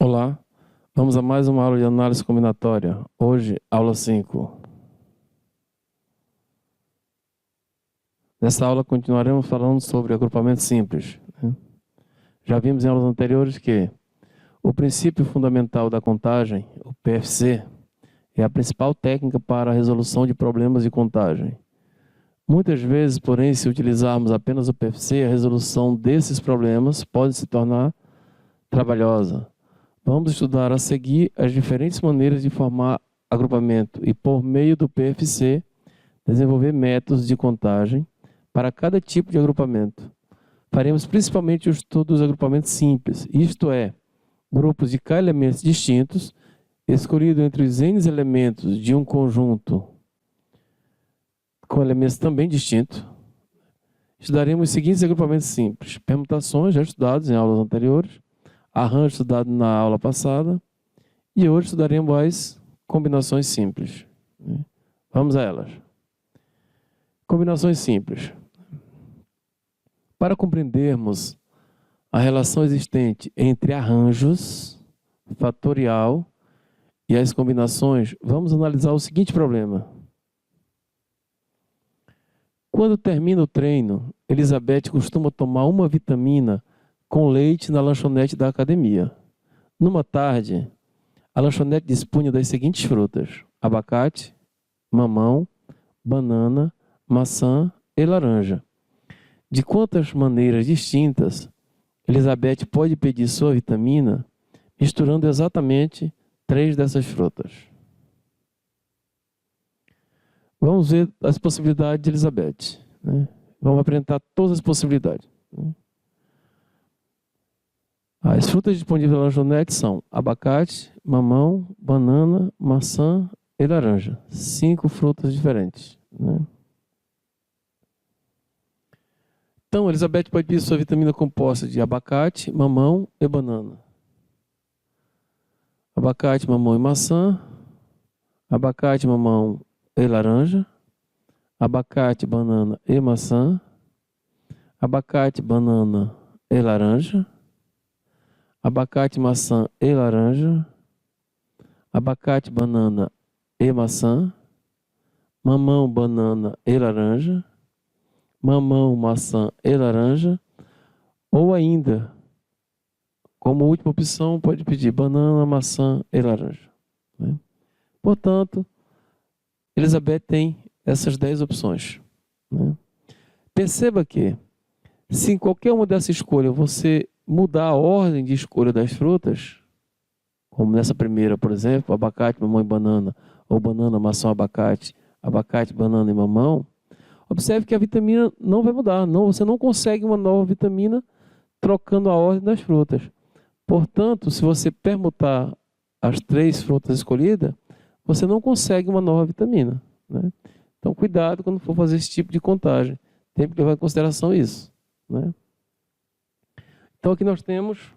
Olá, vamos a mais uma aula de análise combinatória. Hoje, aula 5. Nessa aula, continuaremos falando sobre agrupamento simples. Já vimos em aulas anteriores que o princípio fundamental da contagem, o PFC, é a principal técnica para a resolução de problemas de contagem. Muitas vezes, porém, se utilizarmos apenas o PFC, a resolução desses problemas pode se tornar trabalhosa. Vamos estudar a seguir as diferentes maneiras de formar agrupamento e, por meio do PFC, desenvolver métodos de contagem para cada tipo de agrupamento. Faremos principalmente o estudo dos agrupamentos simples, isto é, grupos de K elementos distintos, escolhido entre os N elementos de um conjunto com elementos também distintos. Estudaremos os seguintes agrupamentos simples: permutações, já estudados em aulas anteriores, arranjo estudado na aula passada, e hoje estudaremos as combinações simples. Vamos a elas. Combinações simples. Para compreendermos a relação existente entre arranjos, fatorial e as combinações, vamos analisar o seguinte problema. Quando termina o treino, Elizabeth costuma tomar uma vitamina com leite na lanchonete da academia. Numa tarde, a lanchonete dispunha das seguintes frutas: abacate, mamão, banana, maçã e laranja. De quantas maneiras distintas, Elizabeth pode pedir sua vitamina misturando exatamente 3 dessas frutas? Vamos ver as possibilidades de Elizabeth. Vamos apresentar todas as possibilidades. As frutas disponíveis na lanchonete são abacate, mamão, banana, maçã e laranja. 5 frutas diferentes. Então, Elizabeth pode pedir sua vitamina composta de abacate, mamão e banana. Abacate, mamão e maçã. Abacate, mamão e laranja. Abacate, banana e maçã. Abacate, banana e laranja. Abacate, maçã e laranja. Abacate, banana e maçã. Mamão, banana e laranja. Mamão, maçã e laranja. Ou ainda, como última opção, pode pedir banana, maçã e laranja. Portanto, Elizabeth tem essas 10 opções. Perceba que, se em qualquer uma dessas escolhas você mudar a ordem de escolha das frutas, como nessa primeira, por exemplo, abacate, mamão e banana, ou banana, maçã, abacate, abacate, banana e mamão, observe que a vitamina não vai mudar. Você não consegue uma nova vitamina trocando a ordem das frutas. Portanto, se você permutar as 3 frutas escolhidas, você não consegue uma nova vitamina. Então, cuidado quando for fazer esse tipo de contagem. Tem que levar em consideração isso. Então, aqui nós temos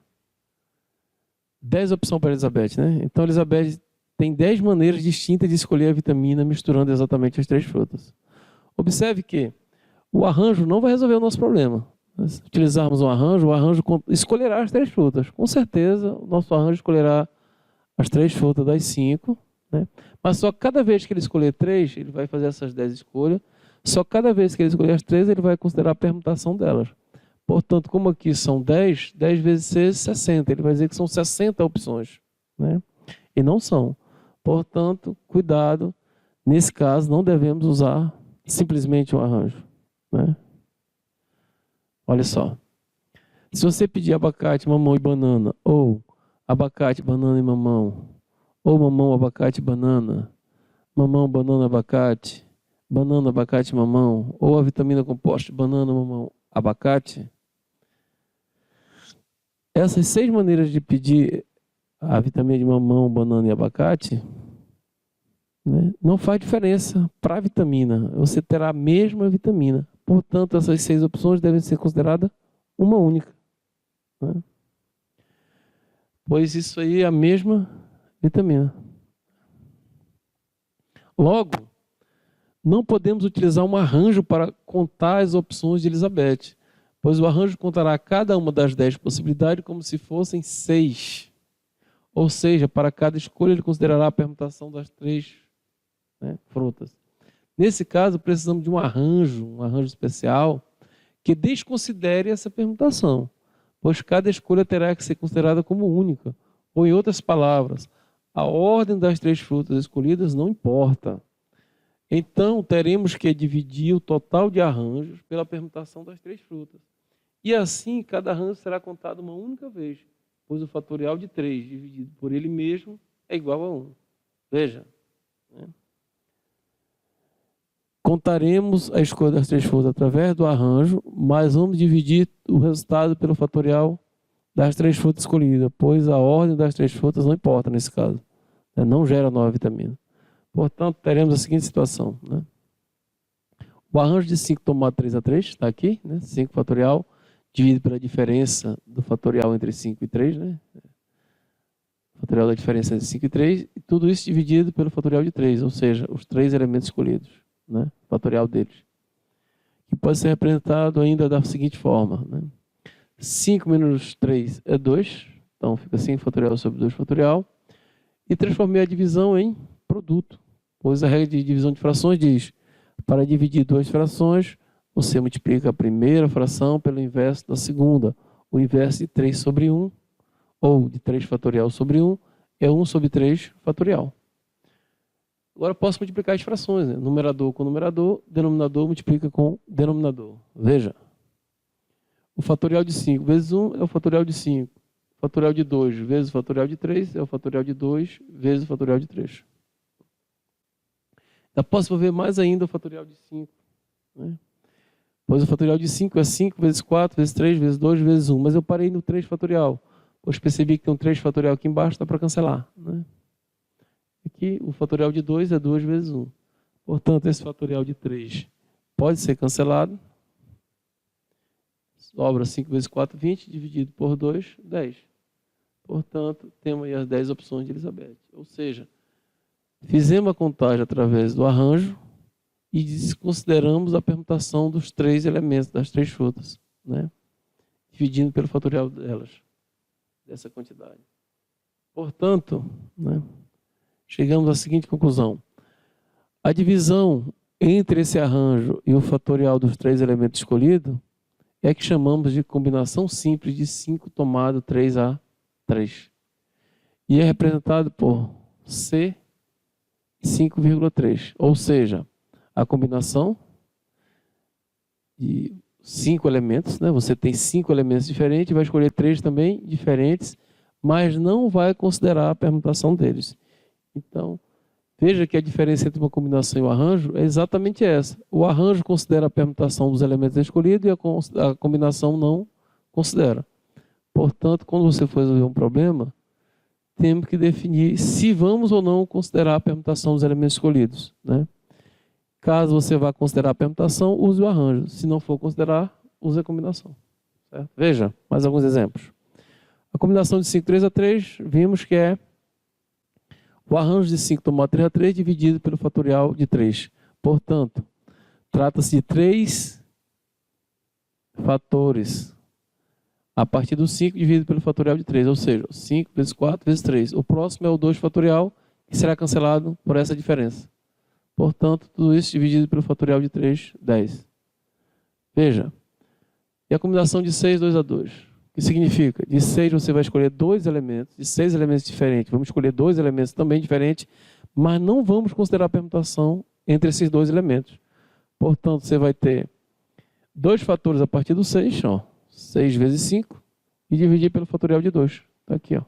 10 opções para Elizabeth. Então, Elizabeth tem 10 maneiras distintas de escolher a vitamina misturando exatamente as 3 frutas. Observe que o arranjo não vai resolver o nosso problema. Se utilizarmos um arranjo, o arranjo escolherá as 3 frutas. Com certeza, o nosso arranjo escolherá as 3 frutas das 5. Mas só cada vez que ele escolher 3, ele vai fazer essas 10 escolhas. Só cada vez que ele escolher as 3, ele vai considerar a permutação delas. Portanto, como aqui são 10, 10 vezes 6, 60. Ele vai dizer que são 60 opções. E não são. Portanto, cuidado. Nesse caso, não devemos usar simplesmente um arranjo. Olha só. Se você pedir abacate, mamão e banana, ou abacate, banana e mamão, ou mamão, abacate, banana, mamão, banana, abacate, banana, abacate, mamão, ou a vitamina composta banana, mamão, abacate, essas 6 maneiras de pedir a vitamina de mamão, banana e abacate, não faz diferença para a vitamina. Você terá a mesma vitamina. Portanto, essas 6 opções devem ser consideradas uma única. Pois isso aí é a mesma vitamina. Logo, não podemos utilizar um arranjo para contar as opções de Elizabeth, pois o arranjo contará cada uma das 10 possibilidades como se fossem 6. Ou seja, para cada escolha ele considerará a permutação das 3, né, frutas. Nesse caso, precisamos de um arranjo especial, que desconsidere essa permutação, pois cada escolha terá que ser considerada como única. Ou, em outras palavras, a ordem das 3 frutas escolhidas não importa. Então, teremos que dividir o total de arranjos pela permutação das 3 frutas. E assim, cada arranjo será contado uma única vez, pois o fatorial de 3 dividido por ele mesmo é igual a 1. Veja. Né? Contaremos a escolha das 3 frutas através do arranjo, mas vamos dividir o resultado pelo fatorial das 3 frutas escolhidas, pois a ordem das 3 frutas não importa nesse caso. Né? Não gera nova vitamina. Portanto, teremos a seguinte situação. Né? O arranjo de 5 tomado 3 a 3, está aqui, né? 5 fatorial, dividido pela diferença do fatorial entre 5 e 3, né? O fatorial da diferença entre 5 e 3, e tudo isso dividido pelo fatorial de 3, ou seja, os 3 elementos escolhidos, né? O fatorial deles. Que pode ser representado ainda da seguinte forma. Né? 5 menos 3 é 2, então fica 5 fatorial sobre 2 fatorial. E transformei a divisão em produto, pois a regra de divisão de frações diz: para dividir 2 frações, você multiplica a primeira fração pelo inverso da segunda. O inverso de 3 sobre 1, ou de 3 fatorial sobre 1, é 1 sobre 3 fatorial. Agora posso multiplicar as frações, né? Numerador com numerador, denominador multiplica com denominador. Veja. O fatorial de 5 vezes 1 é o fatorial de 5. O fatorial de 2 vezes o fatorial de 3 é o fatorial de 2 vezes o fatorial de 3. Eu posso ver mais ainda o fatorial de 5. Né? Pois o fatorial de 5 é 5 vezes 4 vezes 3 vezes 2 vezes 1. Mas eu parei no 3 fatorial. Pois percebi que tem um 3 fatorial aqui embaixo, dá para cancelar. Né? Aqui o fatorial de 2 é 2 vezes 1. Portanto, esse fatorial de 3 pode ser cancelado. Sobra 5 vezes 4, 20, dividido por 2, 10. Portanto, temos aí as 10 opções de Elizabeth. Ou seja, fizemos a contagem através do arranjo e desconsideramos a permutação dos 3 elementos, das 3 frutas, né? Dividindo pelo fatorial delas, dessa quantidade. Portanto, né, chegamos à seguinte conclusão. A divisão entre esse arranjo e o fatorial dos 3 elementos escolhidos é que chamamos de combinação simples de 5 tomado 3 a 3. E é representado por C 5,3. Ou seja, a combinação de 5 elementos, né? Você tem 5 elementos diferentes, vai escolher 3 também diferentes, mas não vai considerar a permutação deles. Então, veja que a diferença entre uma combinação e o arranjo é exatamente essa. O arranjo considera a permutação dos elementos escolhidos e a combinação não considera. Portanto, quando você for resolver um problema, temos que definir se vamos ou não considerar a permutação dos elementos escolhidos. Né? Caso você vá considerar a permutação, use o arranjo. Se não for considerar, use a combinação. Certo? Veja, mais alguns exemplos. A combinação de 5, 3 a 3, vimos que é o arranjo de 5 tomado 3 a 3 dividido pelo fatorial de 3. Portanto, trata-se de 3 fatores a partir do 5 dividido pelo fatorial de 3, ou seja, 5 vezes 4 vezes 3. O próximo é o 2 fatorial, que será cancelado por essa diferença. Portanto, tudo isso dividido pelo fatorial de 3, 10. Veja. E a combinação de 6, 2 a 2. O que significa? De 6 você vai escolher 2 elementos, de 6 elementos diferentes. Vamos escolher 2 elementos também diferentes, mas não vamos considerar a permutação entre esses 2 elementos. Portanto, você vai ter 2 fatores a partir do 6, ó, 6 vezes 5, e dividir pelo fatorial de 2. Está aqui, ó.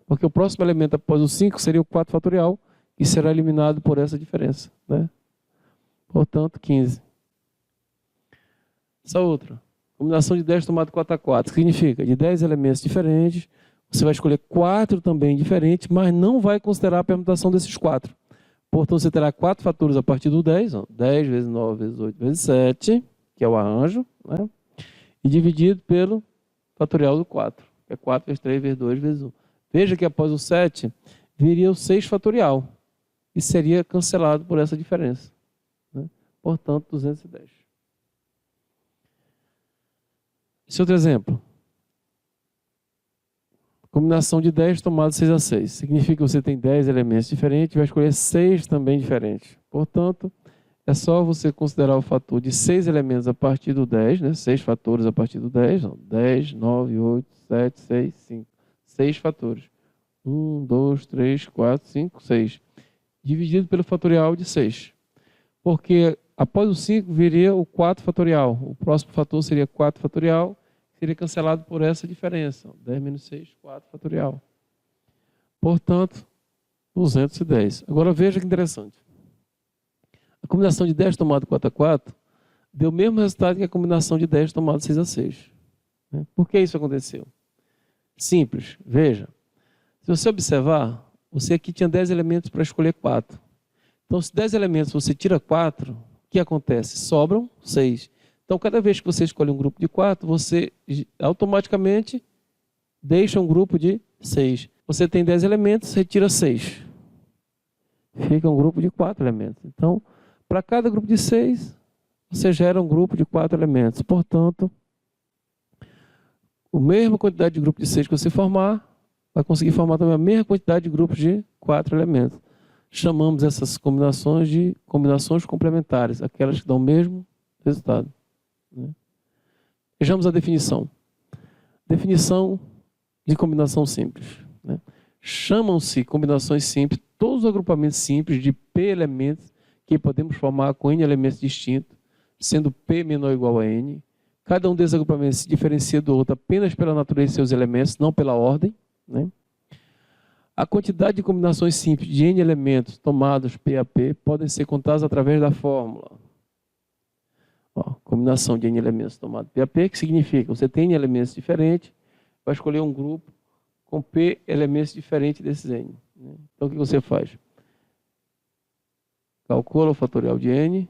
Porque o próximo elemento após o 5 seria o 4 fatorial, e será eliminado por essa diferença. Né? Portanto, 15. Essa outra. Combinação de 10 tomado 4 a 4. Significa, de 10 elementos diferentes, você vai escolher 4 também diferentes, mas não vai considerar a permutação desses 4. Portanto, você terá 4 fatores a partir do 10. Ó, 10 vezes 9 vezes 8 vezes 7, que é o arranjo. Né? E dividido pelo fatorial do 4. Que é 4 vezes 3 vezes 2 vezes 1. Veja que após o 7, viria o 6 fatorial. E seria cancelado por essa diferença. Né? Portanto, 210. Esse outro exemplo. Combinação de 10 tomado 6 a 6. Significa que você tem 10 elementos diferentes, vai escolher 6 também diferentes. Portanto, é só você considerar o fator de 6 elementos a partir do 10, né? 6 fatores a partir do 10. 10, 9, 8, 7, 6, 5. 6 fatores. 1, 2, 3, 4, 5, 6. Dividido pelo fatorial de 6. Porque após o 5 viria o 4 fatorial. O próximo fator seria 4 fatorial. Seria cancelado por essa diferença. 10 menos 6, 4 fatorial. Portanto, 210. Agora veja que interessante. A combinação de 10 tomado 4 a 4 deu o mesmo resultado que a combinação de 10 tomado 6 a 6. Por que isso aconteceu? Simples. Veja. Se você observar, você aqui tinha 10 elementos para escolher 4. Então, se 10 elementos você tira 4, o que acontece? Sobram 6. Então, cada vez que você escolhe um grupo de 4, você automaticamente deixa um grupo de 6. Você tem 10 elementos, retira 6. Fica um grupo de 4 elementos. Então, para cada grupo de 6, você gera um grupo de 4 elementos. Portanto, a mesma quantidade de grupo de 6 que você formar, vai conseguir formar também a mesma quantidade de grupos de 4 elementos. Chamamos essas combinações de combinações complementares, aquelas que dão o mesmo resultado. Vejamos a definição. Definição de combinação simples. Chamam-se combinações simples todos os agrupamentos simples de P elementos que podemos formar com N elementos distintos, sendo P menor ou igual a N. Cada um desses agrupamentos se diferencia do outro apenas pela natureza de seus elementos, não pela ordem. A quantidade de combinações simples de N elementos tomados P a P podem ser contadas através da fórmula. Combinação de N elementos tomados P a P, que significa que você tem N elementos diferentes, vai escolher um grupo com P elementos diferentes desses N. Então, o que você faz? Calcula o fatorial de N,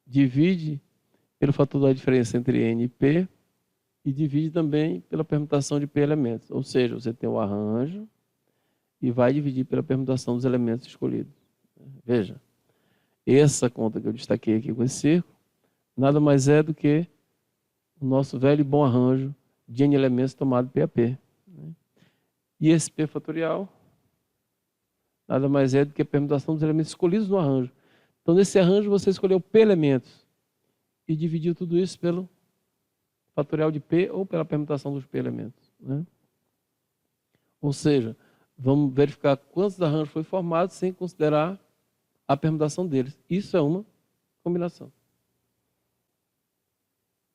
divide pelo fator da diferença entre N e P, e divide também pela permutação de P elementos. Ou seja, você tem o arranjo e vai dividir pela permutação dos elementos escolhidos. Veja, essa conta que eu destaquei aqui com esse círculo, nada mais é do que o nosso velho e bom arranjo de N elementos tomado P a P. E esse P fatorial nada mais é do que a permutação dos elementos escolhidos no arranjo. Então, nesse arranjo, você escolheu P elementos e dividiu tudo isso pelo fatorial de P ou pela permutação dos P elementos. Ou seja, vamos verificar quantos arranjos foi formado sem considerar a permutação deles. Isso é uma combinação.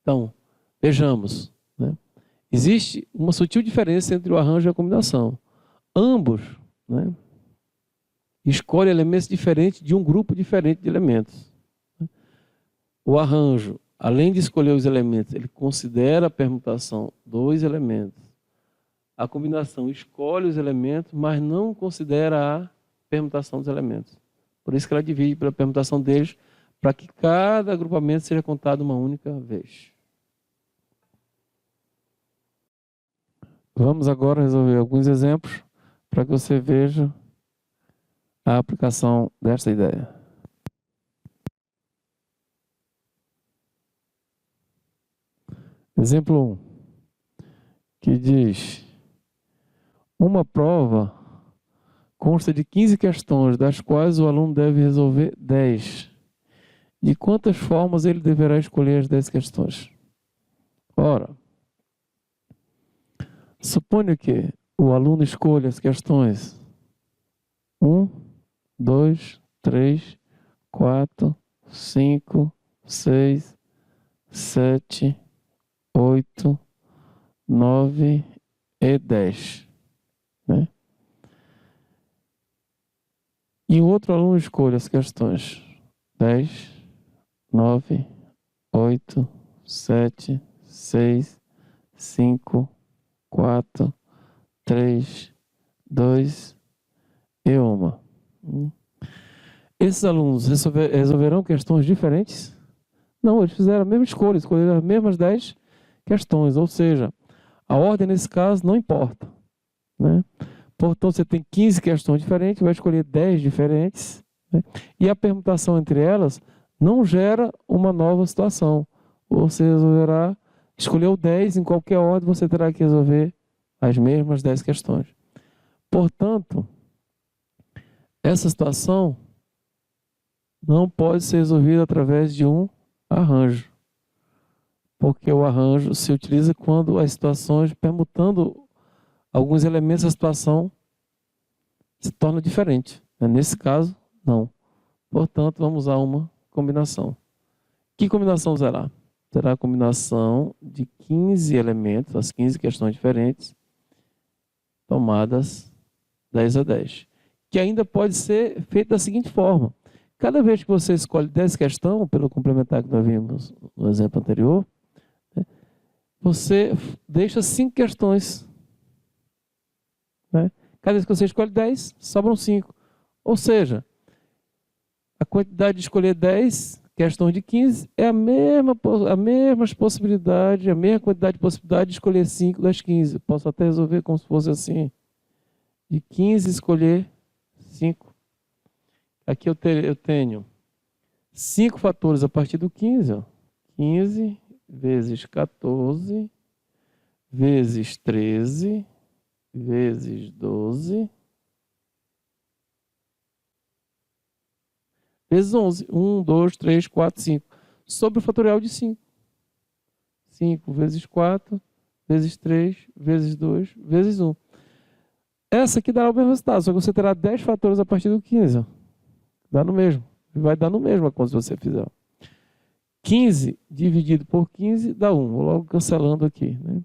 Então, vejamos. Existe uma sutil diferença entre o arranjo e a combinação. Ambos escolhem elementos diferentes de um grupo diferente de elementos. O arranjo, além de escolher os elementos, ele considera a permutação dos elementos. A combinação escolhe os elementos, mas não considera a permutação dos elementos. Por isso que ela divide pela permutação deles, para que cada agrupamento seja contado uma única vez. Vamos agora resolver alguns exemplos para que você veja a aplicação desta ideia. Exemplo 1, que diz: uma prova consta de 15 questões, das quais o aluno deve resolver 10. De quantas formas ele deverá escolher as 10 questões? Ora, suponha que o aluno escolha as questões 1, 2, 3, 4, 5, 6, 7, 8, 9 e 10. E o outro aluno escolhe as questões 10, 9, 8, 7, 6, 5, 4, 3, 2 e 1. Esses alunos resolverão questões diferentes? Não, eles fizeram a mesma escolha, escolheram as mesmas 10 questões, ou seja, a ordem nesse caso não importa. Portanto, você tem 15 questões diferentes, vai escolher 10 diferentes, e a permutação entre elas não gera uma nova situação. Você resolverá, escolheu 10, em qualquer ordem você terá que resolver as mesmas 10 questões. Portanto, essa situação não pode ser resolvida através de um arranjo, porque o arranjo se utiliza quando as situações, permutando alguns elementos da situação, se torna diferente. Nesse caso, não. Portanto, vamos usar uma combinação. Que combinação será? Será a combinação de 15 elementos, as 15 questões diferentes, tomadas 10 a 10. Que ainda pode ser feito da seguinte forma. Cada vez que você escolhe 10 questões, pelo complementar que nós vimos no exemplo anterior, né, você deixa 5 questões. Né? Cada vez que você escolhe 10, sobram 5. Ou seja, a quantidade de escolher 10 questões de 15 é a mesma possibilidade, a mesma quantidade de possibilidade de escolher 5 das 15. Eu posso até resolver como se fosse assim. De 15 escolher 5. Aqui eu tenho 5 fatores a partir do 15. Ó. 15 vezes 14 vezes 13 vezes 12 vezes 11. 1, 2, 3, 4, 5. Sobre o fatorial de 5. 5 vezes 4 vezes 3 vezes 2 vezes 1. Essa aqui dará o mesmo resultado, só que você terá 10 fatores a partir do 15. Ó. Dá no mesmo. Vai dar no mesmo a conta se você fizer. 15 dividido por 15 dá 1. Vou logo cancelando aqui. Né?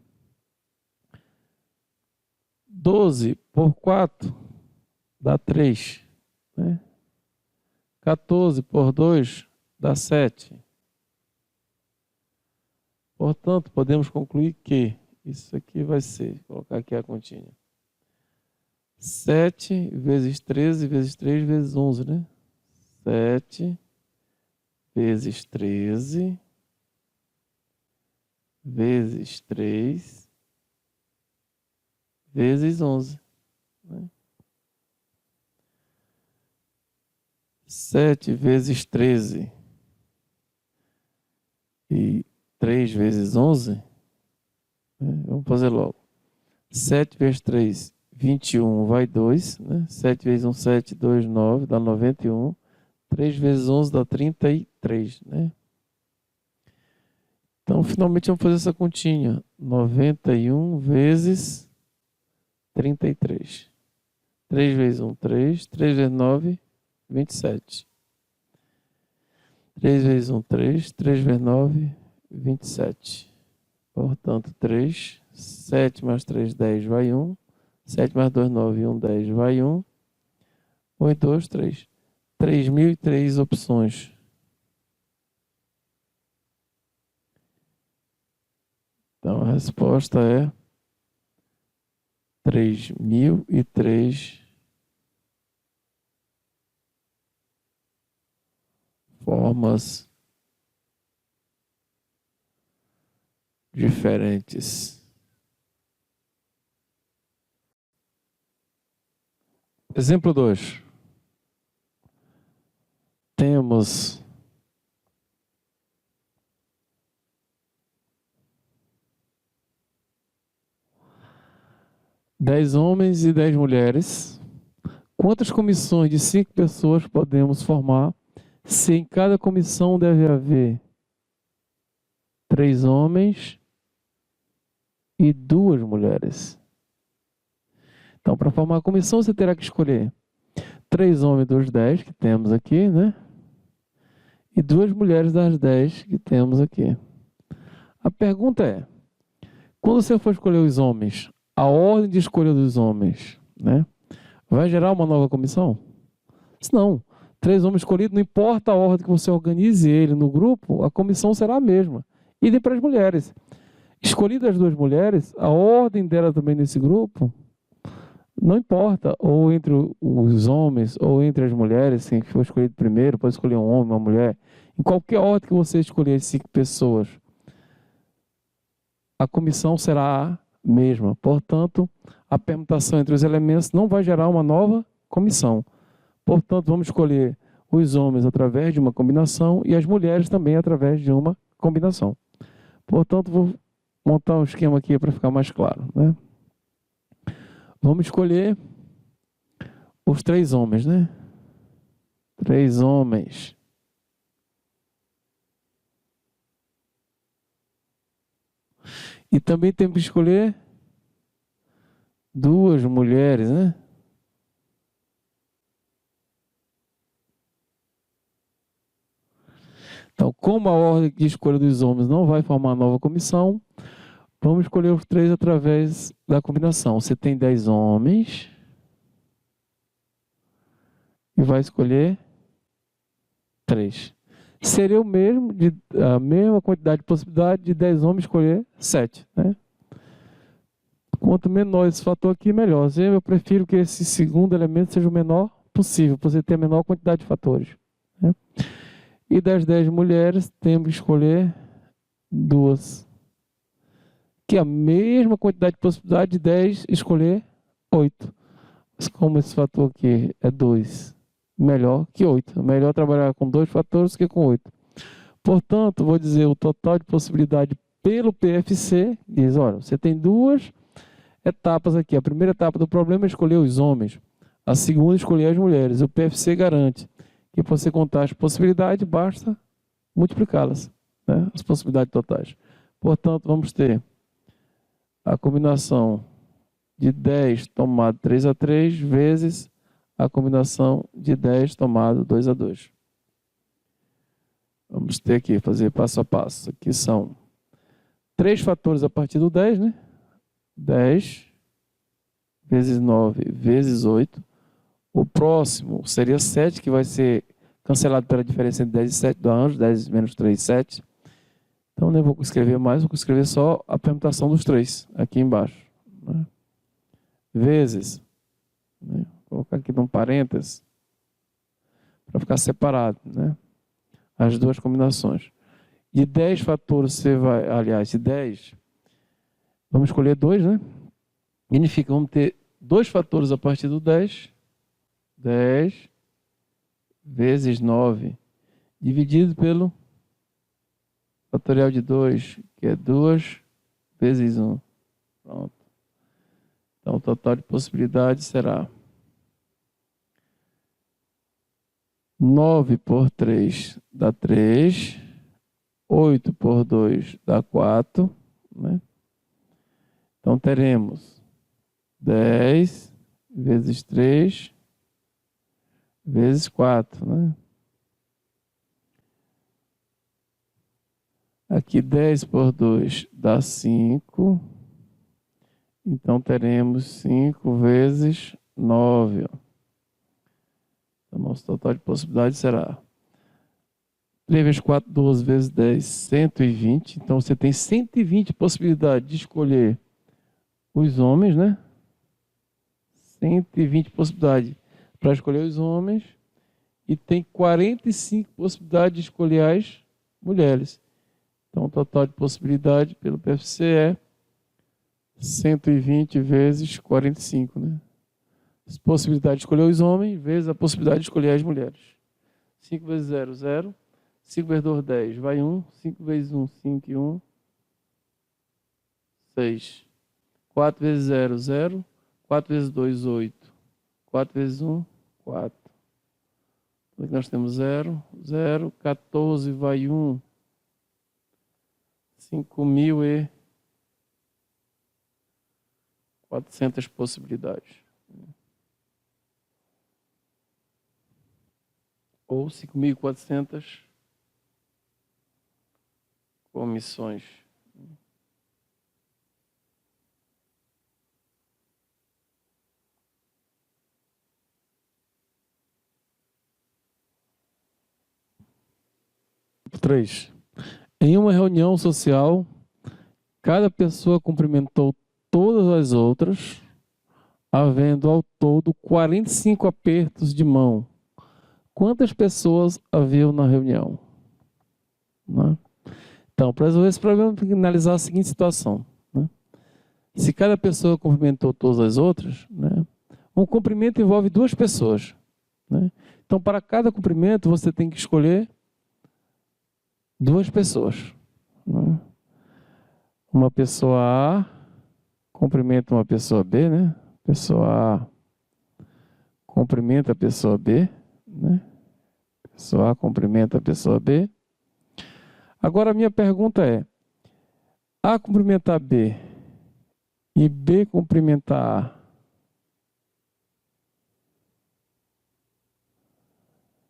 12 por 4 dá 3. Né? 14 por 2 dá 7. Portanto, podemos concluir que isso aqui vai ser, vou colocar aqui a continha. 7 vezes 13 vezes 3 vezes 11, né? 7 vezes 13 vezes 3 vezes 11. Né? 7 vezes 13 e 3 vezes 11. Né? Vamos fazer logo. 7 vezes 3, 21, vai 2. Né? 7 vezes 1, 7, 2, 9, dá 91. 3 vezes 11 dá 33. Né? Então, finalmente, vamos fazer essa continha. 91 vezes 33. 3 vezes 1, 3. 3 vezes 9, 27. 3 vezes 1, 3. 3 vezes 9, 27. Portanto, 3. 7 mais 3, 10, vai 1. 7 mais 2, 9, 1, 10, vai 1. 1 e 2, 3. 3.003 opções. Então, a resposta é 3.003 formas diferentes. Exemplo 2. Temos 10 homens e 10 mulheres. Quantas comissões de 5 pessoas podemos formar se em cada comissão deve haver 3 homens e 2 mulheres? Então, para formar a comissão, você terá que escolher 3 homens dos 10 que temos aqui, né? E 2 mulheres das 10 que temos aqui. A pergunta é, quando você for escolher os homens, a ordem de escolha dos homens, né? Vai gerar uma nova comissão? Se não, 3 homens escolhidos, não importa a ordem que você organize ele no grupo, a comissão será a mesma. Idem para as mulheres. Escolhidas as 2 mulheres, a ordem dela também nesse grupo, não importa, ou entre os homens, ou entre as mulheres, quem for escolhido primeiro, pode escolher um homem, uma mulher. Em qualquer ordem que você escolher as 5 pessoas, a comissão será a mesma. Portanto, a permutação entre os elementos não vai gerar uma nova comissão. Portanto, vamos escolher os homens através de uma combinação e as mulheres também através de uma combinação. Portanto, vou montar um esquema aqui para ficar mais claro. Né? Vamos escolher os 3 homens, né? 3 homens. E também temos que escolher 2 mulheres, né? Então, como a ordem de escolha dos homens não vai formar nova comissão, vamos escolher os 3 através da combinação. Você tem 10 homens e vai escolher 3. Seria a mesma quantidade de possibilidade de 10 homens escolher 7, né? Quanto menor esse fator aqui, melhor. Eu prefiro que esse segundo elemento seja o menor possível, para você ter a menor quantidade de fatores, né? E das 10 mulheres, temos que escolher 2. Que é a mesma quantidade de possibilidade de 10 escolher 8. Mas como esse fator aqui é 2, melhor que 8. Melhor trabalhar com 2 fatores que com 8. Portanto, vou dizer o total de possibilidade pelo PFC. Diz, olha, você tem 2 etapas aqui. A primeira etapa do problema é escolher os homens. A segunda é escolher as mulheres. O PFC garante que para você contar as possibilidades, basta multiplicá-las, né? As possibilidades totais. Portanto, vamos ter a combinação de 10 tomado 3 a 3 vezes a combinação de 10 tomado 2 a 2. Vamos ter aqui, fazer passo a passo. Aqui são 3 fatores a partir do 10, né? 10 vezes 9 vezes 8. O próximo seria 7, que vai ser cancelado pela diferença entre 10 e 7 do arranjo, 10 menos 3, 7. Então, não vou escrever mais, vou escrever só a permutação dos 3, aqui embaixo, né? Vezes, né? Vou colocar aqui num parênteses, para ficar separado, né? As 2 combinações. De 10 fatores, você vai, aliás, de 10, vamos escolher 2, né? Significa que vamos ter 2 fatores a partir do 10. 10 vezes 9, dividido pelo fatorial de 2, que é 2 vezes 1. Pronto. Então, o total de possibilidades será 9 por 3 dá 3, 8 por 2 dá 4, né? Então, teremos 10 vezes 3 vezes 4, né? Aqui 10 por 2 dá 5. Então teremos 5 vezes 9. Então, nosso total de possibilidades será 3 vezes 4, 12 vezes 10, 120. Então você tem 120 possibilidades de escolher os homens, né? 120 possibilidades para escolher os homens, e tem 45 possibilidades de escolher as mulheres. Então, o total de possibilidade pelo PFC é 120 vezes 45, né? As possibilidades de escolher os homens vezes a possibilidade de escolher as mulheres. 5 vezes 0, 0. 5 vezes 2, 10. Vai 1. 5 vezes 1, 5 e 1, 6. 4 vezes 0, 0. 4 vezes 2, 8. 4 vezes 1, 4. Aqui nós temos 0, 0, 14 vai 1, 5.400 possibilidades. Ou 5.400 comissões. Três. Em uma reunião social, cada pessoa cumprimentou todas as outras, havendo ao todo 45 apertos de mão. Quantas pessoas haviam na reunião? Né? Então, para resolver esse problema, tem que analisar a seguinte situação, né? Se cada pessoa cumprimentou todas as outras, né, um cumprimento envolve 2 pessoas, né? Então, para cada cumprimento, você tem que escolher 2 pessoas, né? Uma pessoa A cumprimenta uma pessoa B, né? Pessoa A cumprimenta a pessoa B, né? Pessoa A cumprimenta a pessoa B. Agora a minha pergunta é: A cumprimentar B e B cumprimentar A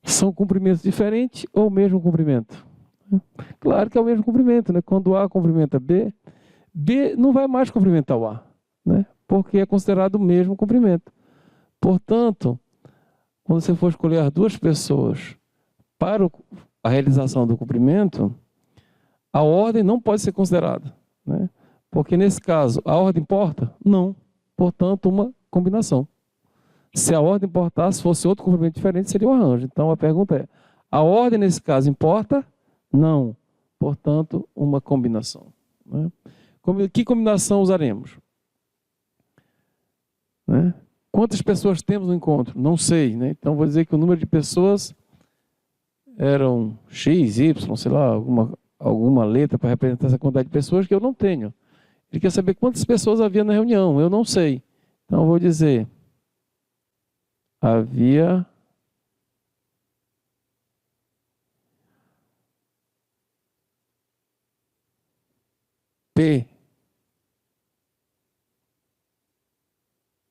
são cumprimentos diferentes ou o mesmo cumprimento? Claro que é o mesmo cumprimento, né? Quando A cumprimenta B, B não vai mais cumprimentar o A, né? Porque é considerado o mesmo cumprimento. Portanto, quando você for escolher as duas pessoas para a realização do cumprimento, a ordem não pode ser considerada, né? Porque nesse caso, a ordem importa? Não. Portanto, uma combinação. Se a ordem importasse, fosse outro cumprimento diferente, seria um arranjo. Então a pergunta é: a ordem nesse caso importa? Não. Portanto, uma combinação, né? Que combinação usaremos? Né? Quantas pessoas temos no encontro? Não sei, né? Então vou dizer que o número de pessoas eram X, Y, sei lá, alguma letra para representar essa quantidade de pessoas que eu não tenho. Ele quer saber quantas pessoas havia na reunião, eu não sei. Então eu vou dizer: havia P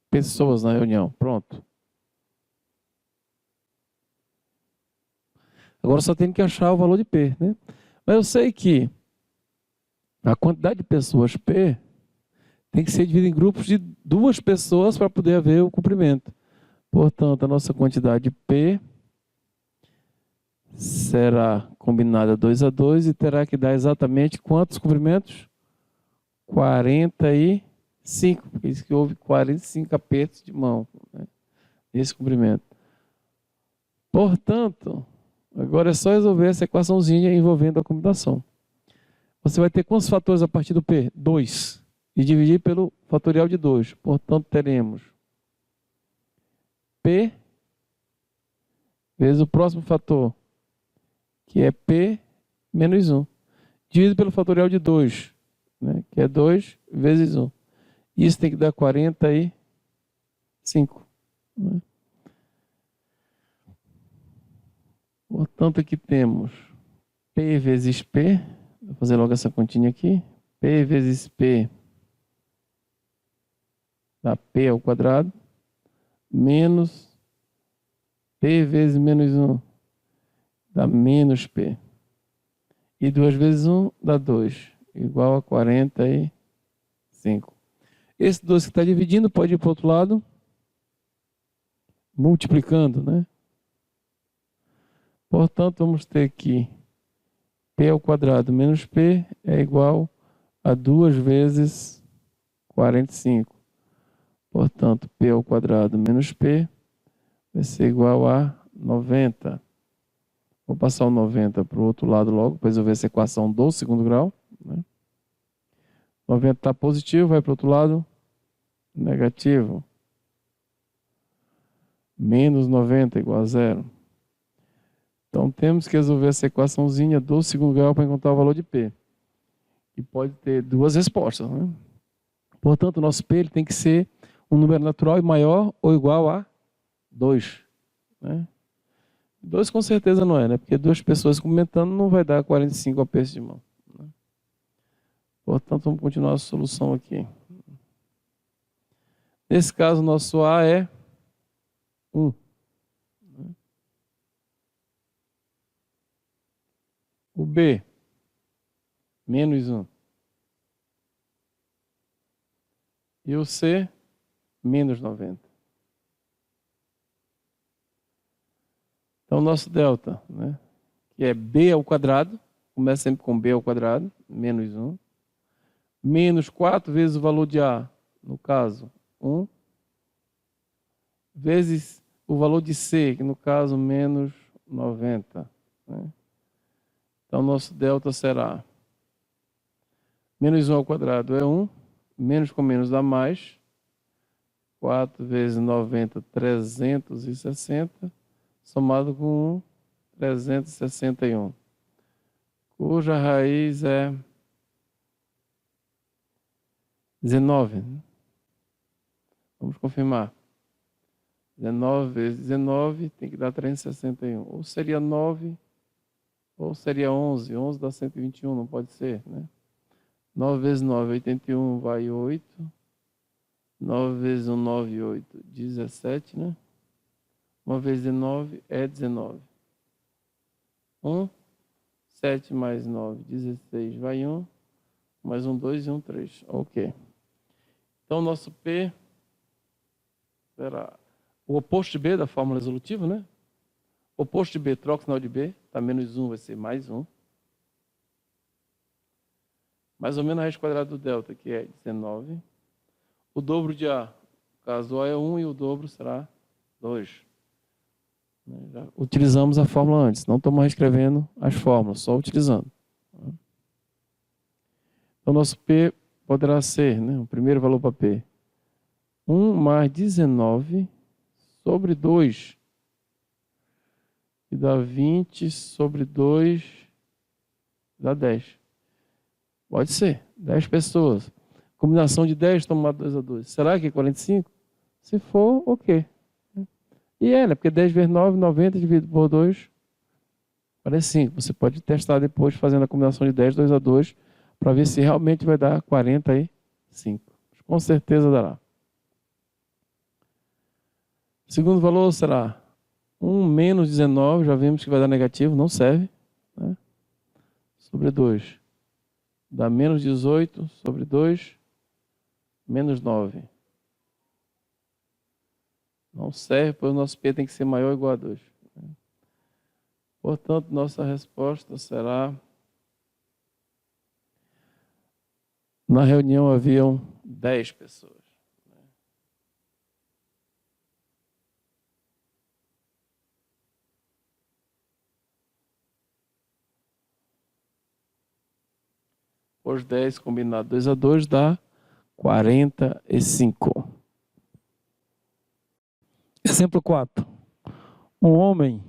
pessoas na reunião. Pronto. Agora só tenho que achar o valor de P, né? Mas eu sei que a quantidade de pessoas P tem que ser dividida em grupos de 2 pessoas para poder haver o cumprimento. Portanto, a nossa quantidade P será combinada 2 a 2 e terá que dar exatamente quantos cumprimentos? 45. Por isso que houve 45 apertos de mão, né, nesse cumprimento. Portanto, agora é só resolver essa equaçãozinha envolvendo a combinação. Você vai ter quantos fatores a partir do P? 2. E dividir pelo fatorial de 2. Portanto, teremos P vezes o próximo fator, que é P menos 1. Dividido pelo fatorial de 2, né, que é 2 vezes 1. Isso tem que dar 45. Né? Portanto, aqui temos P vezes P. Vou fazer logo essa continha aqui. P vezes P dá P ao quadrado, menos P vezes menos 1 dá menos P. E 2 vezes 1 dá 2, igual a 45. Esse 2 que está dividindo pode ir para o outro lado, multiplicando, né? Portanto, vamos ter que P ao quadrado menos P é igual a 2 vezes 45. Portanto, P ao quadrado menos P vai ser igual a 90. Vou passar o 90 para o outro lado logo, para resolver essa equação do segundo grau. Né? 90 está positivo, vai para o outro lado, negativo. Menos 90 igual a 0. Então temos que resolver essa equaçãozinha do segundo grau para encontrar o valor de P. E pode ter 2 respostas. Né? Portanto, o nosso P ele tem que ser um número natural maior ou igual a 2. Né? 2 com certeza não é, né? Porque 2 pessoas comentando não vai dar 45 apertos de mão. Né? Portanto, vamos continuar a solução aqui. Nesse caso, nosso A é 1. O B, menos 1. E o C, menos 90. Então, nosso delta, né, que é B ao quadrado, começa sempre com B ao quadrado, menos 1, menos 4 vezes o valor de A, no caso, 1, vezes o valor de C, que no caso, menos 90. Né? Então, nosso delta será menos 1 ao quadrado é 1, menos com menos dá mais, 4 vezes 90, 360, somado com 1, 361, cuja raiz é 19. Vamos confirmar. 19 vezes 19 tem que dar 361. Ou seria 9, ou seria 11. 11 dá 121, não pode ser, né? 9 vezes 9, 81, vai 8. 9 vezes 1, 9, 8, 17, né? 1 vezes 19 é 19. 1, 7 mais 9, 16, vai 1. Mais 1, 2 e 1, 3. Ok. Então, nosso P será o oposto de B da fórmula resolutiva, né? O oposto de B, troca o sinal de B. Tá menos 1, vai ser mais 1. Mais ou menos a raiz quadrada do delta, que é 19. O dobro de A, caso A é 1 e o dobro será 2. Já utilizamos a fórmula antes, não estamos reescrevendo as fórmulas, só utilizando. Então, nosso P poderá ser, né, o primeiro valor para P, 1 mais 19 sobre 2, que dá 20 sobre 2, dá 10. Pode ser, 10 pessoas. Combinação de 10 tomado 2 a 2. Será que é 45? Se for, ok. E é, né? Porque 10 vezes 9, 90 dividido por 2, parece 5. Você pode testar depois fazendo a combinação de 10, 2 a 2, para ver se realmente vai dar 45. Com certeza dará. O segundo valor será 1 menos 19, já vimos que vai dar negativo, não serve, né? Sobre 2. Dá menos 18 sobre 2, menos 9. Não serve, pois o nosso P tem que ser maior ou igual a 2. Portanto, nossa resposta será... Na reunião haviam 10 pessoas. Os 10 combinado 2 a 2 dá 45. Exemplo 4. Um homem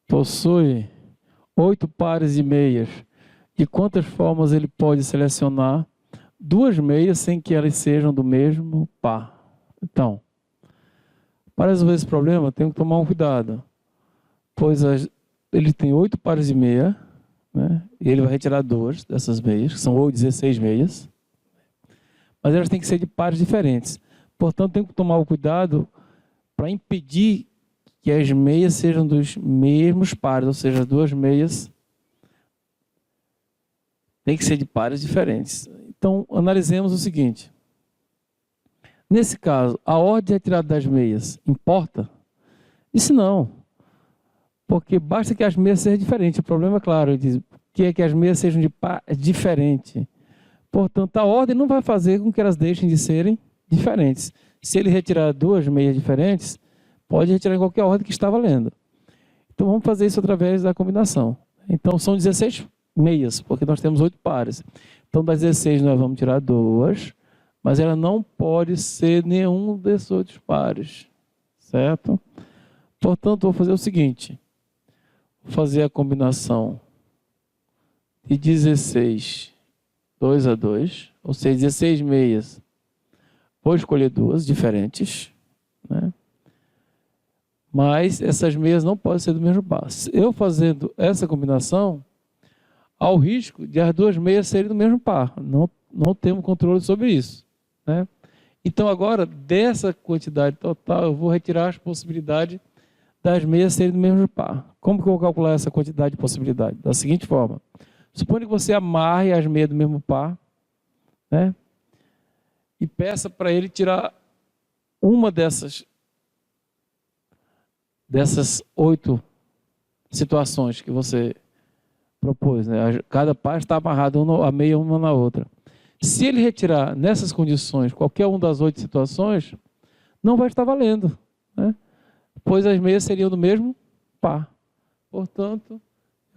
possui 8 pares de meias. De quantas formas ele pode selecionar 2 meias sem que elas sejam do mesmo par? Então, para resolver esse problema, tem que tomar um cuidado. Pois ele tem 8 pares de meia, né? E ele vai retirar 2 dessas meias, que são 16 meias. Mas elas têm que ser de pares diferentes. Portanto, tem que tomar o cuidado para impedir que as meias sejam dos mesmos pares, ou seja, as 2 meias tem que ser de pares diferentes. Então, analisemos o seguinte. Nesse caso, a ordem de retirada das meias importa? Isso não. Porque basta que as meias sejam diferentes. O problema, é claro, que é que as meias sejam de par diferente. Portanto, a ordem não vai fazer com que elas deixem de serem diferentes. Se ele retirar 2 meias diferentes, pode retirar em qualquer ordem que está valendo. Então, vamos fazer isso através da combinação. Então, são 16 meias, porque nós temos 8 pares. Então, das 16 nós vamos tirar 2, mas ela não pode ser nenhum desses 8 pares, certo? Portanto, vou fazer o seguinte, vou fazer a combinação de 16, 2 a 2, ou seja, 16 meias, vou escolher 2 diferentes, né? Mas essas meias não podem ser do mesmo par. Eu fazendo essa combinação, há o risco de as 2 meias serem do mesmo par. Não temos controle sobre isso, né? Então, agora, dessa quantidade total, eu vou retirar as possibilidades das meias serem do mesmo par. Como que eu vou calcular essa quantidade de possibilidade? Da seguinte forma. Suponha que você amarre as meias do mesmo par, né? E peça para ele tirar uma dessas 8 situações que você propôs, né? Cada par está amarrado a meia uma na outra. Se ele retirar nessas condições qualquer uma das 8 situações, não vai estar valendo, né? Pois as meias seriam do mesmo par. Portanto, eu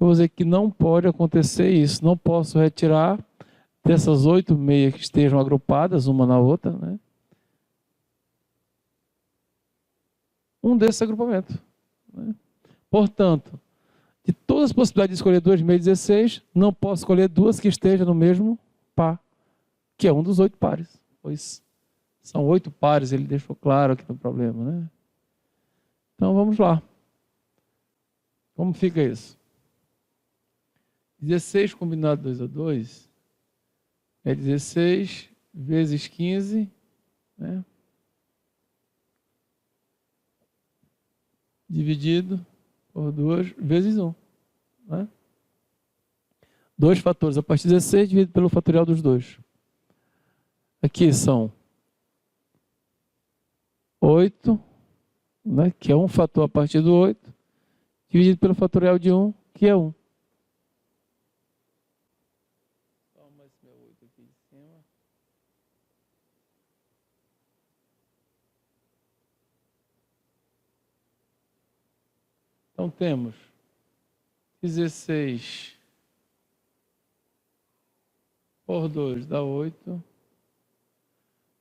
vou dizer que não pode acontecer isso. Não posso retirar dessas 8 meias que estejam agrupadas uma na outra, né, um desses agrupamentos, né? Portanto, de todas as possibilidades de escolher 2 meias 16, não posso escolher 2 que estejam no mesmo par, que é um dos 8 pares, pois São 8 pares, ele deixou claro aqui no problema, né? Então, vamos lá. Como fica isso? 16 combinado 2 a 2 é 16 vezes 15, né? Dividido por 2 vezes 1. Né? Dois fatores. A partir de 16 dividido pelo fatorial dos dois. Aqui são 8, né, que é um fator a partir do 8, dividido pelo fatorial de 1, que é 1. Toma esse meu 8 aqui de cima. Então temos 16 por 2 dá 8.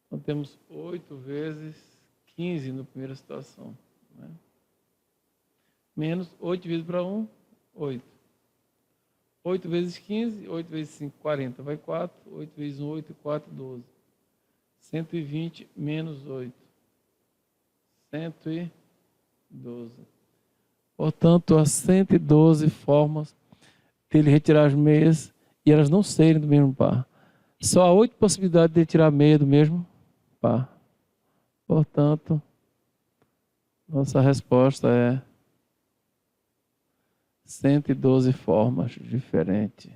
Então temos 8 vezes 15 na primeira situação. Né? Menos 8 dividido para 1, 8. 8 vezes 15, 8 vezes 5, 40. Vai 4. 8 vezes 1, 8 e 4, 12. 120 menos 8. 112. Portanto, há 112 formas dele retirar as meias e elas não serem do mesmo par. Só há 8 possibilidades de ele tirar a meia do mesmo par. Portanto, nossa resposta é 112 formas diferentes.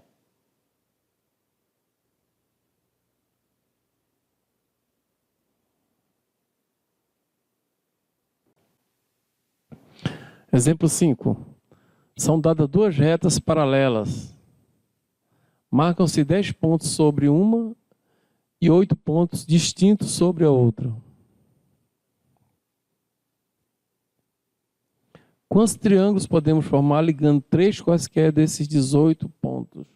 Exemplo 5. São dadas 2 retas paralelas. Marcam-se 10 pontos sobre uma e 8 pontos distintos sobre a outra. Quantos triângulos podemos formar ligando 3 quaisquer desses 18 pontos?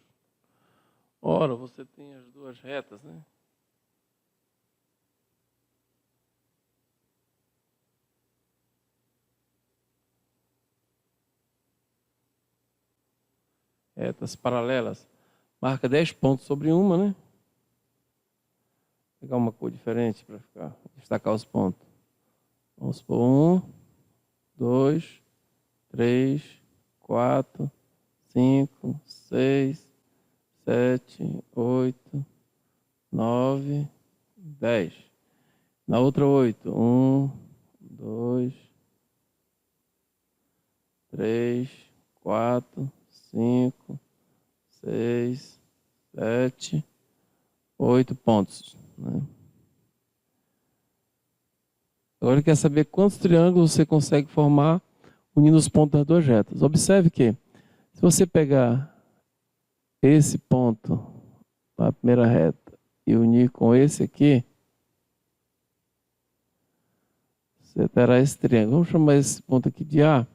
Ora, você tem as 2 retas, né? Retas paralelas. Marca 10 pontos sobre uma, né? Vou pegar uma cor diferente para destacar os pontos. Vamos supor 1, 2, 3, 4, 5, 6, 7, 8, 9, 10. Na outra 8. 1, 2, 3, 4, 5, 6, 7, 8 pontos. Né? Agora quer saber quantos triângulos você consegue formar unindo os pontos das 2 retas. Observe que, se você pegar esse ponto na primeira reta e unir com esse aqui, você terá esse triângulo. Vamos chamar esse ponto aqui de A,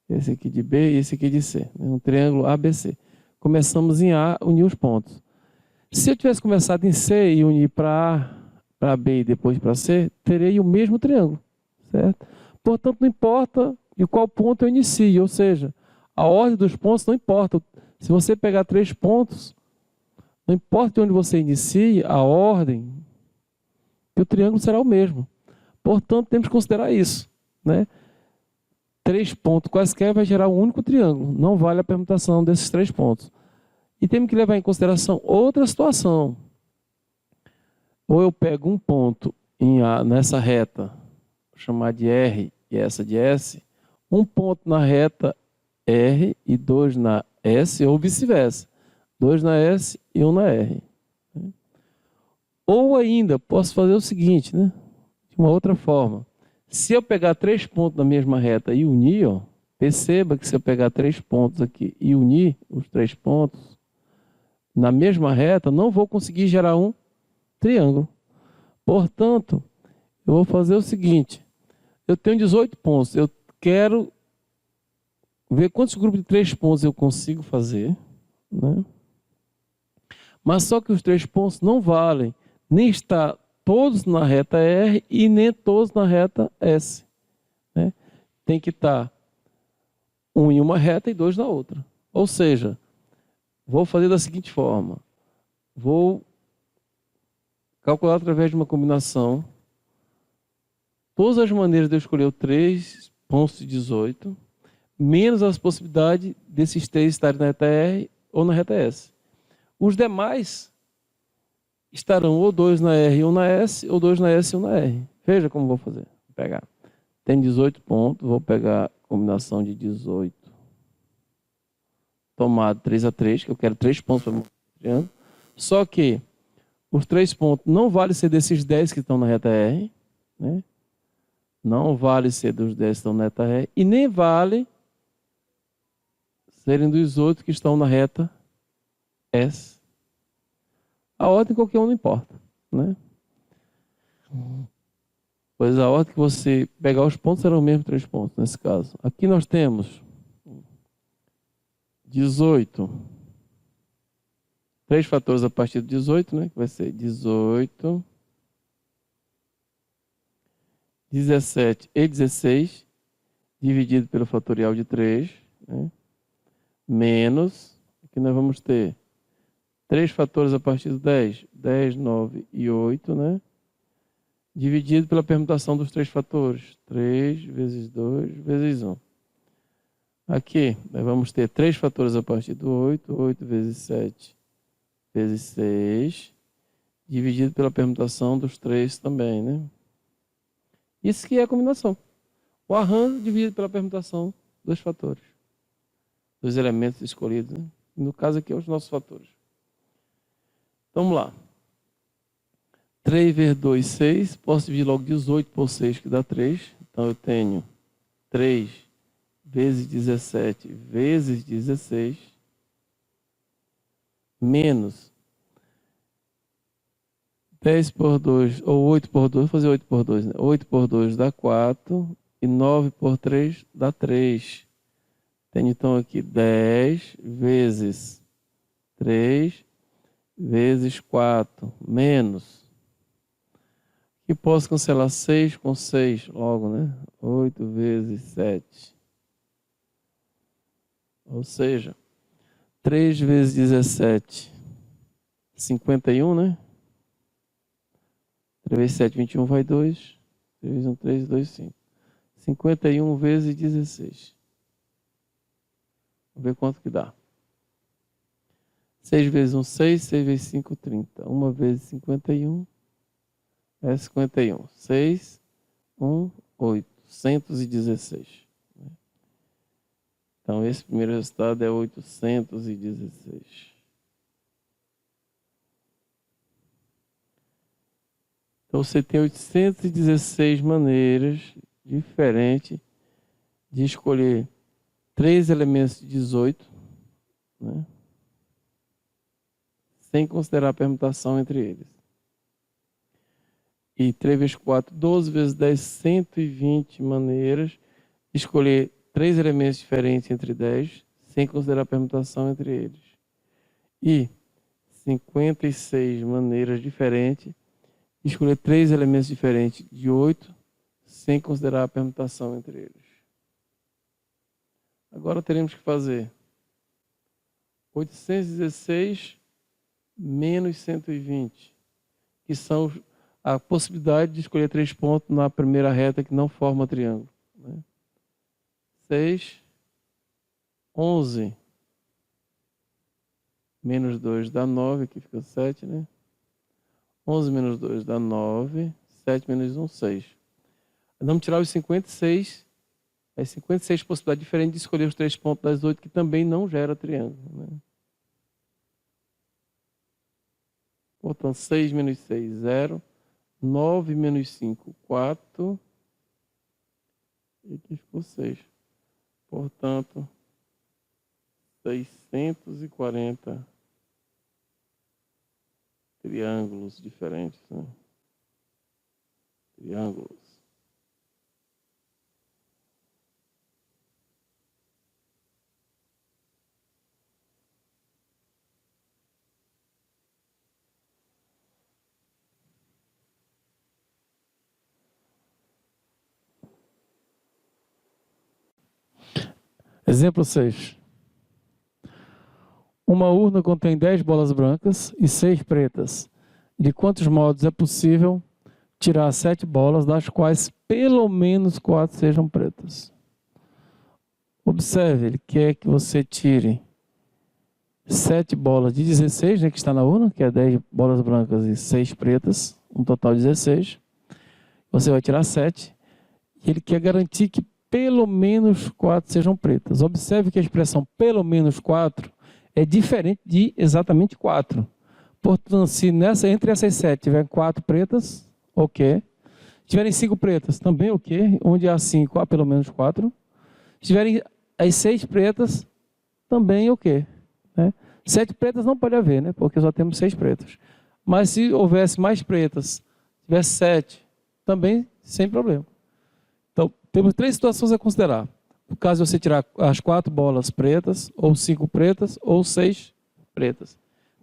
esse aqui de B e esse aqui de C. Um triângulo ABC. Começamos em A, unir os pontos. Se eu tivesse começado em C e unir para A, para B e depois para C, terei o mesmo triângulo, certo? Portanto, não importa de qual ponto eu inicie, ou seja, a ordem dos pontos não importa. Se você pegar 3 pontos, não importa de onde você inicie, a ordem, o triângulo será o mesmo. Portanto, temos que considerar isso, né? 3 pontos quaisquer vai gerar um único triângulo. Não vale a permutação desses 3 pontos. E temos que levar em consideração outra situação. Ou eu pego um ponto nessa reta, vou chamar de R e essa de S, um ponto na reta R e 2 na S, ou vice-versa. 2 na S e 1 na R. Ou ainda, posso fazer o seguinte, né? De uma outra forma. Se eu pegar 3 pontos na mesma reta e unir, ó, perceba que se eu pegar 3 pontos aqui e unir os 3 pontos na mesma reta, não vou conseguir gerar um triângulo. Portanto, eu vou fazer o seguinte. Eu tenho 18 pontos. Eu quero ver quantos grupos de 3 pontos eu consigo fazer, né? Mas só que os 3 pontos não valem. Nem está todos na reta R e nem todos na reta S. Né? Tem que estar um em uma reta e 2 na outra. Ou seja, vou fazer da seguinte forma. Vou calcular através de uma combinação todas as maneiras de eu escolher o 3 pontos de 18, menos as possibilidades desses 3 estarem na reta R ou na reta S. Os demais estarão ou 2 na R e 1 na S, ou 2 na S e 1 na R. Veja como vou fazer. Vou pegar. Tem 18 pontos, vou pegar a combinação de 18 tomado 3 a 3, que eu quero 3 pontos para o triângulo. Só que os 3 pontos não vale ser desses 10 que estão na reta R, né? Não vale ser dos 10 que estão na reta R, e nem vale serem dos 8 que estão na reta S. A ordem qualquer um não importa, né? Pois a ordem que você pegar os pontos serão os mesmos 3 pontos, nesse caso. Aqui nós temos 18. 3 fatores a partir de 18, né? Que vai ser 18, 17 e 16, dividido pelo fatorial de 3, né? Menos, aqui nós vamos ter 3 fatores a partir do 10, 10, 9 e 8, né? Dividido pela permutação dos 3 fatores, 3 vezes 2 vezes 1. Aqui, nós vamos ter 3 fatores a partir do 8, 8 vezes 7 vezes 6, dividido pela permutação dos 3 também, né? Isso que é a combinação. O arranjo dividido pela permutação dos fatores, dos elementos escolhidos, né? No caso aqui, é os nossos fatores. Então, vamos lá. 3 vezes 2, 6. Posso dividir logo 18 por 6, que dá 3. Então, eu tenho 3 vezes 17 vezes 16, menos 10 por 2, ou 8 por 2, vou fazer 8 por 2, né? 8 por 2 dá 4, e 9 por 3 dá 3. Tenho, então, aqui 10 vezes 3 vezes 4, menos. E posso cancelar 6 com 6 logo, né? 8 vezes 7. Ou seja, 3 vezes 17, 51, né? 3 vezes 7, 21, vai 2. 3 vezes 1, 3, 2, 5. 51 vezes 16. Vamos ver quanto que dá. 6 vezes 1, 6. 6 vezes 5, 30. 1 vezes 51 é 51. 6, 1, 816. Então, esse primeiro resultado é 816. Então, você tem 816 maneiras diferentes de escolher 3 elementos de 18, né? Sem considerar a permutação entre eles. E 3 vezes 4, 12 vezes 10, 120 maneiras de escolher 3 elementos diferentes entre 10, sem considerar a permutação entre eles. E 56 maneiras diferentes de escolher 3 elementos diferentes de 8, sem considerar a permutação entre eles. Agora teremos que fazer 816 menos 120, que são a possibilidade de escolher 3 pontos na primeira reta que não forma triângulo, né? 6, 11, menos 2 dá 9, aqui fica 7, né? 11 menos 2 dá 9, 7 menos 1, 6. Vamos tirar os 56, as 56 possibilidades diferentes de escolher os 3 pontos das 8, que também não gera triângulo, né? Portanto, 6 menos 6, 0. 9 menos 5, 4. E aqui ficou 6. Portanto, 640 triângulos diferentes, né? Triângulos. Exemplo 6. Uma urna contém 10 bolas brancas e 6 pretas. de quantos modos é possível tirar 7 bolas, das quais pelo menos 4 sejam pretas. Observe, ele quer que você tire 7 bolas de 16, né, que está na urna, que é 10 bolas brancas e 6 pretas, um total de 16. Você vai tirar 7, e ele quer garantir que pelo menos 4 sejam pretas. Observe que a expressão pelo menos 4 é diferente de exatamente 4. Portanto, se entre essas 7 tiver 4 pretas, ok. Se tiverem 5 pretas, também ok. Onde há 5, há pelo menos 4. Se tiverem as 6 pretas, também ok. Né? 7 pretas não pode haver, né? Porque só temos 6 pretas. Mas se houvesse mais pretas, tivesse 7, também sem problema. Então, temos 3 situações a considerar. No caso de você tirar as 4 bolas pretas, ou 5 pretas, ou 6 pretas.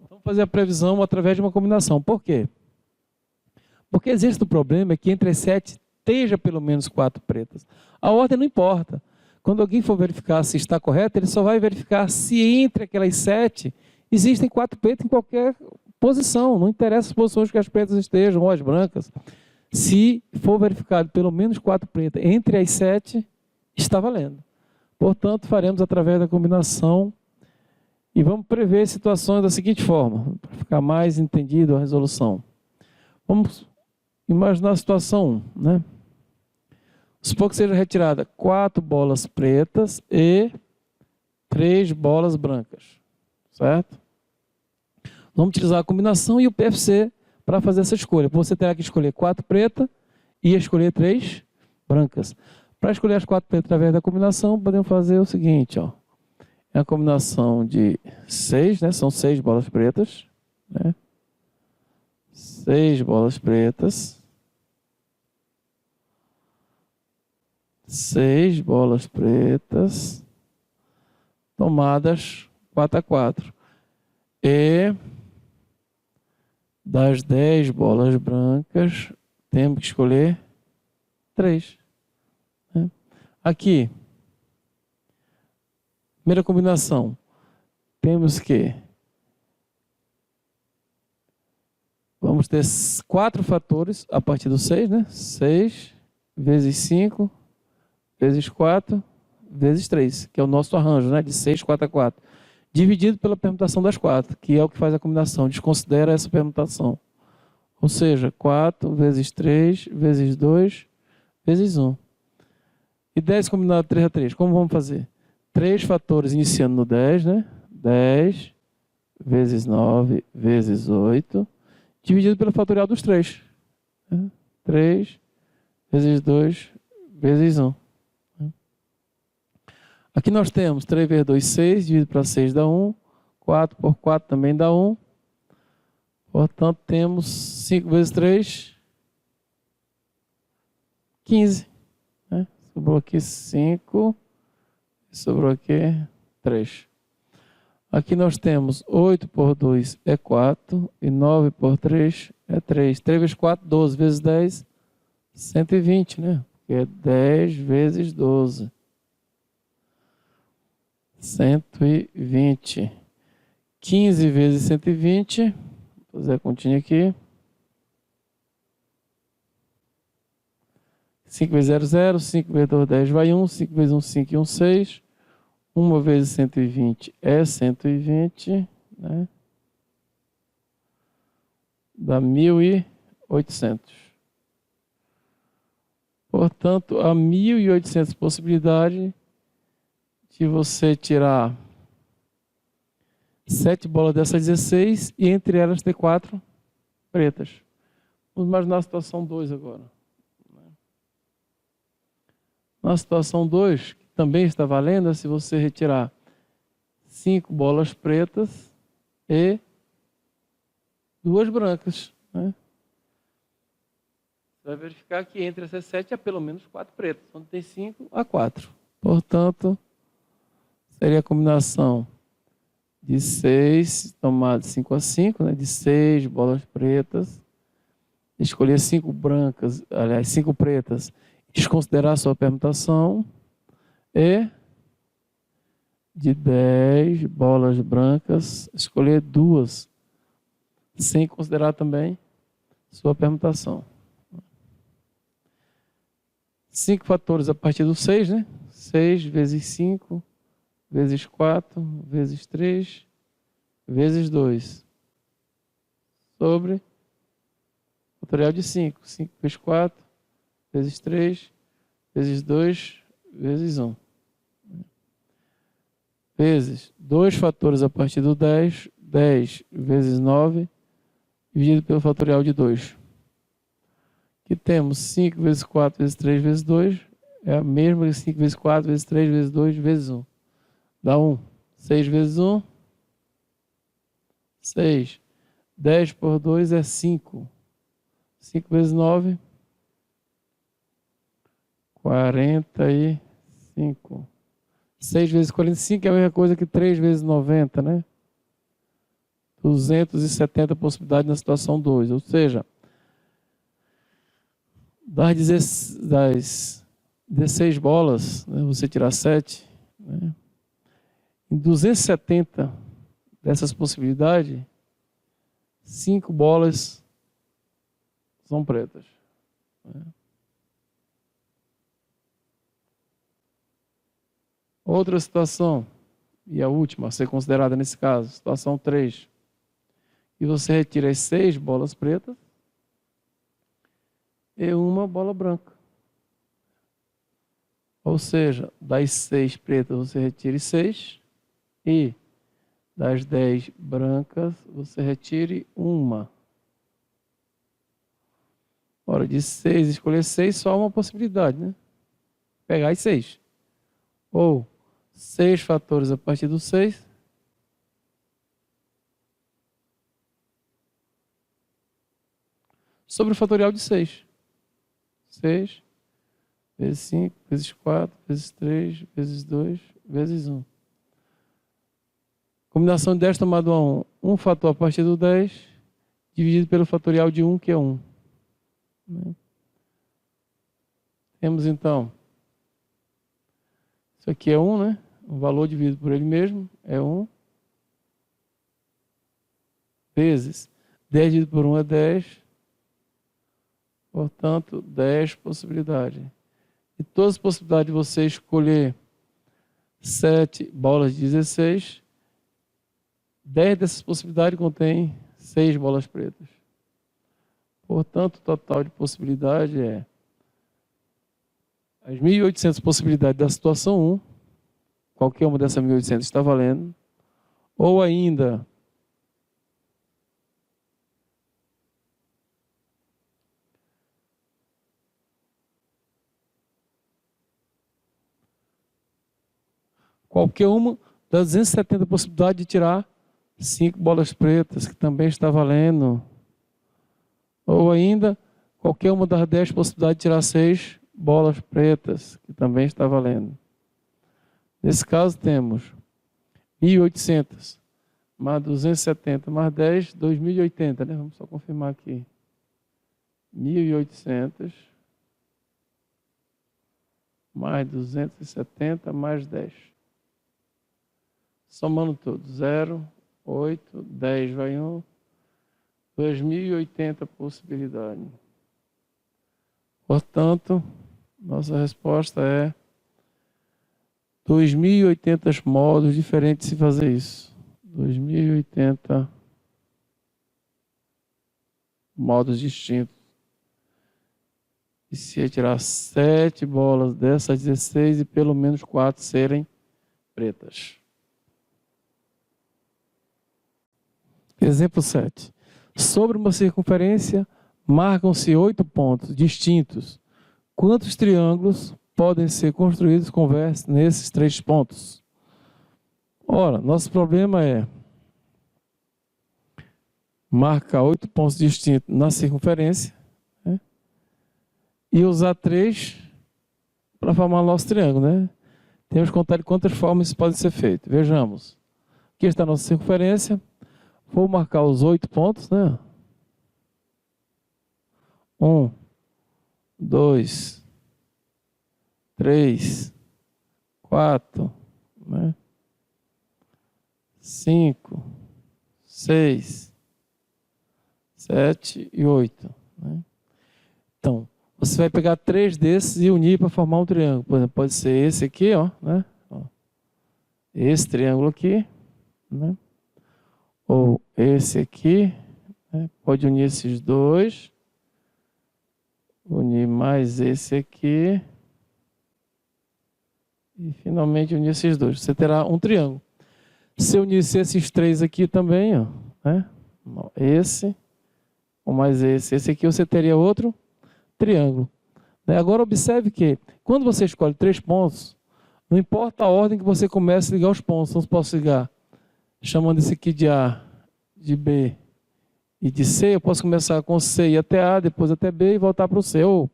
Vamos fazer a previsão através de uma combinação. Por quê? Porque existe o problema que entre as 7 esteja pelo menos 4 pretas. A ordem não importa. Quando alguém for verificar se está correto, ele só vai verificar se entre aquelas 7 existem 4 pretas em qualquer posição. Não interessa as posições que as pretas estejam, ou as brancas. Se for verificado pelo menos 4 pretas entre as 7, está valendo. Portanto, faremos através da combinação e vamos prever situações da seguinte forma, para ficar mais entendido a resolução. Vamos imaginar a situação 1, né? Supor que seja retirada 4 bolas pretas e 3 bolas brancas, certo? Vamos utilizar a combinação e o PFC para fazer essa escolha. Você terá que escolher 4 pretas e escolher 3 brancas. Para escolher as 4 pretas através da combinação, podemos fazer o seguinte, ó. É a combinação de 6, né? São 6 bolas pretas, né? 6 bolas pretas. 6 bolas pretas tomadas 4-4. E das 10 bolas brancas, temos que escolher 3. Né? Aqui, primeira combinação, temos que vamos ter 4 fatores a partir do 6, né? 6 vezes 5 vezes 4 vezes 3, que é o nosso arranjo, né? De 6, 4-4. Dividido pela permutação das 4, que é o que faz a combinação. Desconsidera essa permutação. Ou seja, 4 vezes 3 vezes 2 vezes 1. E 10 combinado 3 a 3. Como vamos fazer? 3 fatores iniciando no 10, né? 10 vezes 9 vezes 8, dividido pelo fatorial dos 3. 3 vezes 2 vezes 1. Aqui nós temos 3 vezes 2, 6, dividido para 6 dá 1, 4 por 4 também dá 1. Portanto, temos 5 vezes 3, 15. Né? Sobrou aqui 5, sobrou aqui 3. Aqui nós temos 8 por 2 é 4, e 9 por 3 é 3. 3 vezes 4, 12 vezes 10, 120, né? Que é 10 vezes 12. 120. 15 vezes 120. Vou fazer a continha aqui. 5 vezes 0, 0. 5 vezes 2, 10 vai 1. 5 vezes 1, 5 e 1, 6. 1 vezes 120 é 120. Né? Dá 1.800. Portanto, há 1.800 possibilidades de você tirar 7 bolas dessas 16 e entre elas ter 4 pretas. Vamos imaginar a situação 2 agora. Na situação 2, que também está valendo, é se você retirar 5 bolas pretas e 2 brancas. Né? Você vai verificar que entre essas 7 há pelo menos 4 pretas. Onde tem 5, há 4. Portanto, seria a combinação de 6, tomado 5 a 5, né? De 6 bolas pretas, escolher 5 brancas, aliás, 5 pretas, desconsiderar a sua permutação, e de 10 bolas brancas, escolher 2, sem considerar também sua permutação. 5 fatores a partir do 6, né? 6 vezes 5, vezes 4, vezes 3, vezes 2. Sobre fatorial de 5. 5 vezes 4, vezes 3, vezes 2, vezes 1. Vezes 2 fatores a partir do 10. 10 vezes 9, dividido pelo fatorial de 2. Aqui temos 5 vezes 4 vezes 3 vezes 2. É a mesma que 5 vezes 4 vezes 3 vezes 2 vezes 1. Dá 1. 6 vezes 1, 6. 10 por 2 é 5. 5 vezes 9, 45. 6 vezes 45 é a mesma coisa que 3 vezes 90, né? 270 possibilidades na situação 2. Ou seja, das 16 bolas, né, você tirar 7, né? Em 270 dessas possibilidades, 5 bolas são pretas, né? Outra situação, e a última a ser considerada nesse caso, situação 3. E você retira as 6 bolas pretas e uma bola branca. Ou seja, das 6 pretas você retire 6 e das 10 brancas você retire uma. Ora, de 6 escolher 6, só uma possibilidade, né? Pegar as 6. Ou 6 fatores a partir do 6. Sobre o fatorial de 6. 6 vezes 5, vezes 4, vezes 3, vezes 2, vezes 1. Combinação de 10 tomado a 1. 1 fator a partir do 10, dividido pelo fatorial de 1, que é 1. Temos então, isso aqui é 1, né? O valor dividido por ele mesmo é 1. Vezes 10 dividido por 1 é 10. Portanto, 10 possibilidades. E todas as possibilidades de você escolher 7 bolas de 16, 10 dessas possibilidades contém 6 bolas pretas. Portanto, o total de possibilidade é as 1.800 possibilidades da situação 1, qualquer uma dessas 1.800 está valendo, ou ainda qualquer uma das 270 possibilidades de tirar 5 bolas pretas, que também está valendo. Ou ainda, qualquer uma das 10 possibilidades de tirar 6 bolas pretas, que também está valendo. Nesse caso, temos 1.800 mais 270 mais 10, 2.080, né? Vamos só confirmar aqui. 1.800 mais 270 mais 10. Somando tudo, 0, 8, 10 vai 1, 2.080 possibilidades. Portanto, nossa resposta é 2.080 modos diferentes de se fazer isso. 2.080 modos distintos. E se retirar 7 bolas dessas 16 e pelo menos 4 serem pretas. Exemplo 7. Sobre uma circunferência, marcam-se 8 pontos distintos. Quantos triângulos podem ser construídos com vértices nesses 3 pontos? Ora, nosso problema é marcar 8 pontos distintos na circunferência, né? E usar 3 para formar o nosso triângulo, né? Temos que contar de quantas formas isso pode ser feito. Vejamos. Aqui está a nossa circunferência. Vou marcar os 8 pontos, né? 1, 2, 3, 4, né? 5, 6, 7 e 8. né? Então, você vai pegar 3 desses e unir para formar um triângulo. Por exemplo, pode ser esse aqui, ó, né? Ó, esse triângulo aqui, né? Ou esse aqui, né? Pode unir esses dois. Unir mais esse aqui. E finalmente unir esses dois. Você terá um triângulo. Se eu unisse esses 3 aqui também, ó, né? Esse, ou mais esse aqui, você teria outro triângulo. Agora observe que, quando você escolhe 3 pontos, não importa a ordem que você comece a ligar os pontos. Então, eu posso ligar chamando esse aqui de A, de B e de C. Eu posso começar com C e até A, depois até B e voltar para o C. Ou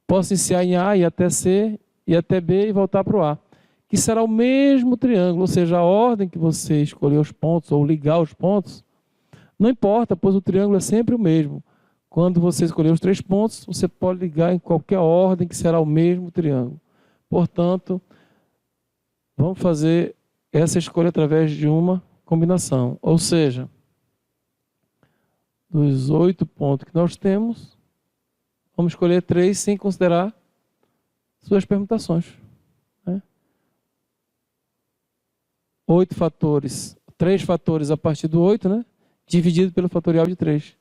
posso iniciar em A e até C e até B e voltar para o A. Que será o mesmo triângulo, ou seja, a ordem que você escolher os pontos ou ligar os pontos, não importa, pois o triângulo é sempre o mesmo. Quando você escolher os 3 pontos, você pode ligar em qualquer ordem que será o mesmo triângulo. Portanto, vamos fazer essa escolha através de uma combinação. Ou seja, dos 8 pontos que nós temos, vamos escolher 3 sem considerar suas permutações. 8 fatores, 3 fatores a partir do 8, né? Dividido pelo fatorial de 3.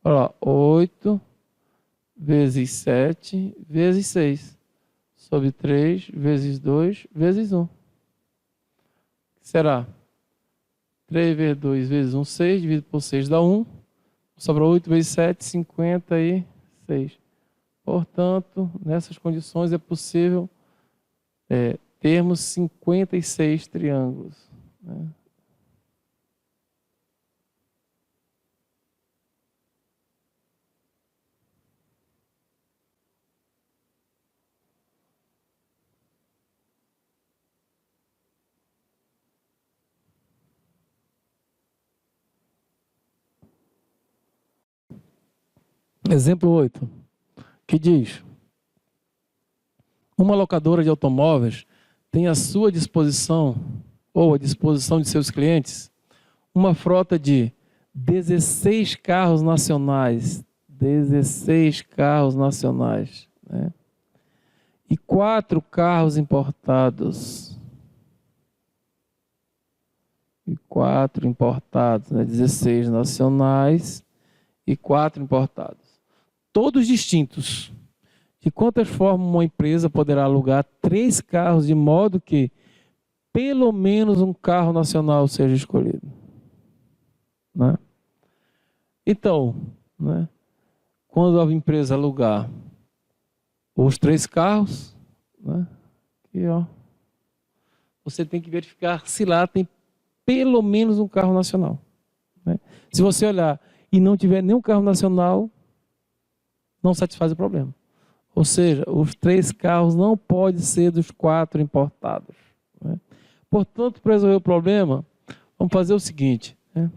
Olha lá, 8 vezes 7 vezes 6. Sobre 3 vezes 2 vezes 1. Será 3 vezes 2 vezes 1, 6. Dividido por 6 dá 1. Sobra 8 vezes 7, 56. Portanto, nessas condições é possível termos 56 triângulos, né? Exemplo 8, que diz: uma locadora de automóveis tem à sua disposição, ou à disposição de seus clientes, uma frota de 16 carros nacionais, 16 carros nacionais, né? E 4 carros importados. E 4 importados, né? 16 nacionais e 4 importados. Todos distintos. De quantas formas uma empresa poderá alugar 3 carros de modo que pelo menos um carro nacional seja escolhido, né? Então, né, quando a empresa alugar os 3 carros, né, aqui, ó, você tem que verificar se lá tem pelo menos um carro nacional, né? Se você olhar e não tiver nenhum carro nacional, não satisfaz o problema. Ou seja, os 3 carros não podem ser dos 4 importados, né? Portanto, para resolver o problema, vamos fazer o seguinte, né?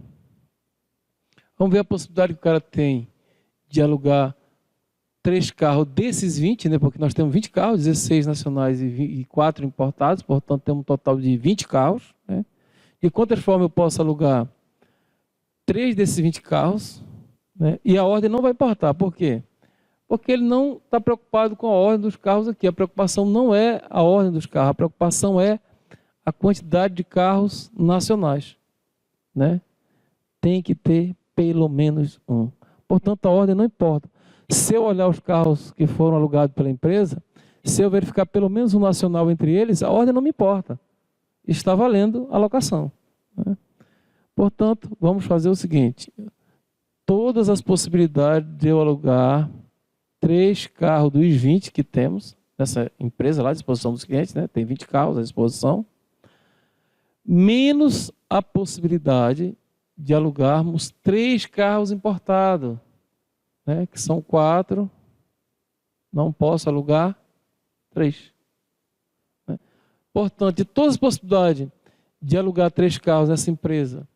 Vamos ver a possibilidade que o cara tem de alugar 3 carros desses 20, né? Porque nós temos 20 carros, 16 nacionais e 4 importados, portanto temos um total de 20 carros, né? De quantas formas eu posso alugar 3 desses 20 carros, né? E a ordem não vai importar. Por quê? Porque ele não está preocupado com a ordem dos carros aqui. A preocupação não é a ordem dos carros, a preocupação é a quantidade de carros nacionais, né? Tem que ter pelo menos um. Portanto, a ordem não importa. Se eu olhar os carros que foram alugados pela empresa, se eu verificar pelo menos um nacional entre eles, a ordem não me importa. Está valendo a locação, né? Portanto, vamos fazer o seguinte: todas as possibilidades de eu alugar 3 carros dos 20 que temos nessa empresa lá à disposição dos clientes, né? Tem 20 carros à disposição, menos a possibilidade de alugarmos 3 carros importados, né? Que são 4, não posso alugar 3, né? Portanto, de todas as possibilidades de alugar 3 carros nessa empresa,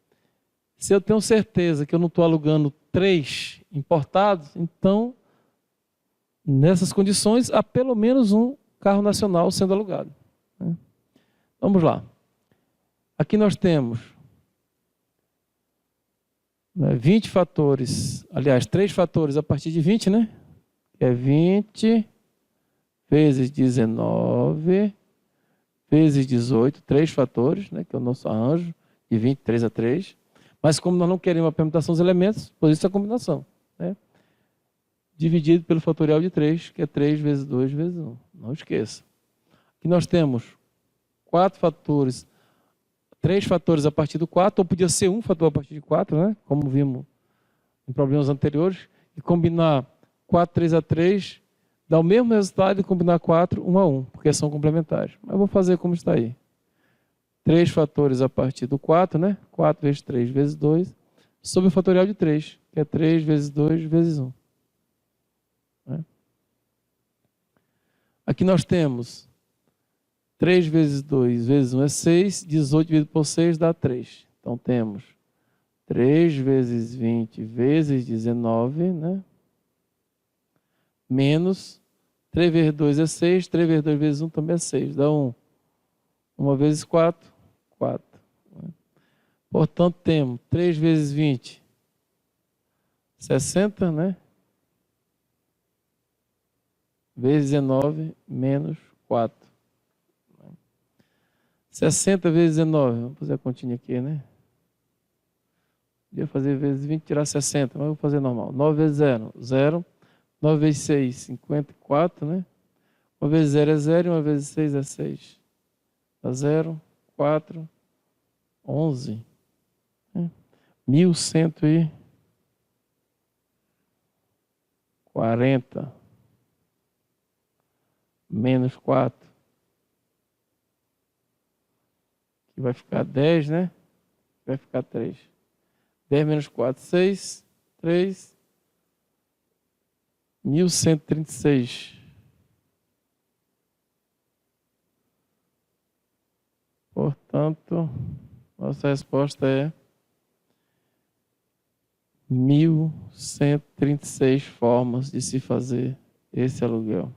se eu tenho certeza que eu não estou alugando 3 importados, então, nessas condições, há pelo menos um carro nacional sendo alugado, né? Vamos lá. Aqui nós temos 20 fatores, aliás, 3 fatores a partir de 20, né? É 20 vezes 19 vezes 18, 3 fatores, né? Que é o nosso arranjo, de 23 a 3. Mas como nós não queremos a permutação dos elementos, por isso a combinação, né? Dividido pelo fatorial de 3, que é 3 vezes 2 vezes 1. Não esqueça. Aqui nós temos 4 fatores, 3 fatores a partir do 4, ou podia ser um fator a partir de 4, né? Como vimos em problemas anteriores, e combinar 4, 3 a 3, dá o mesmo resultado de combinar 4, 1 a 1, porque são complementares. Mas eu vou fazer como está aí. 3 fatores a partir do 4, né? 4 vezes 3 vezes 2, sobre o fatorial de 3, que é 3 vezes 2 vezes 1. Né? Aqui nós temos 3 vezes 2 vezes 1 é 6, 18 dividido por 6 dá 3. Então temos 3 vezes 20 vezes 19, né? Menos 3 vezes 2 é 6, 3 vezes 2 vezes 1 também é 6, dá 1. 1 vezes 4, 4. Portanto, temos 3 vezes 20, 60, né? Vezes 19, menos 4. 60 vezes 19, vamos fazer a continha aqui, né? Podia fazer vezes 20, tirar 60, mas vou fazer normal. 9 vezes 0, 0. 9 vezes 6, 54, né? 1 vezes 0 é 0, 1 vezes 6 é 6. Dá 0, 4, 11. 1140 menos 4. Que vai ficar 10, né? Vai ficar 3. 10 menos 4, 6. 3. 1136. Portanto, nossa resposta é 1136 formas de se fazer esse aluguel.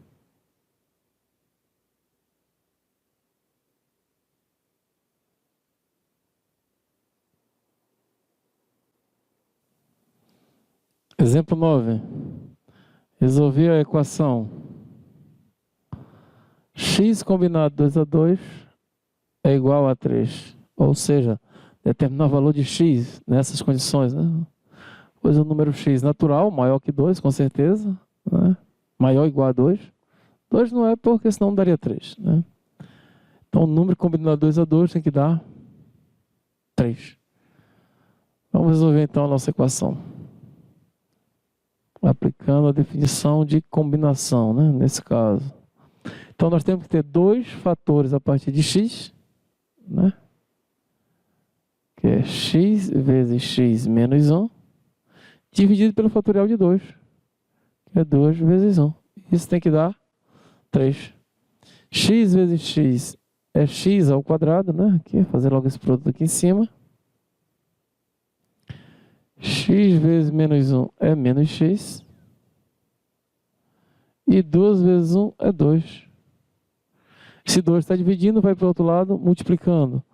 Exemplo 9. Resolvi a equação x combinado 2 a 2 é igual a 3. Ou seja, determinar o valor de x nessas condições, né? Pois o número x natural, maior que 2, com certeza, né? Maior ou igual a 2. 2 não é porque senão daria 3, né? Então o número combinado 2 a 2 tem que dar 3. Vamos resolver então a nossa equação. Aplicando a definição de combinação, né? Nesse caso. Então nós temos que ter 2 fatores a partir de x, né? Que é x vezes x menos 1, dividido pelo fatorial de 2, que é 2 vezes 1. Isso tem que dar 3. X vezes x é x ao quadrado, né? Aqui, fazer logo esse produto aqui em cima. X vezes menos 1 é menos x. E 2 vezes 1 é 2. Esse 2 está dividindo, vai para o outro lado, multiplicando.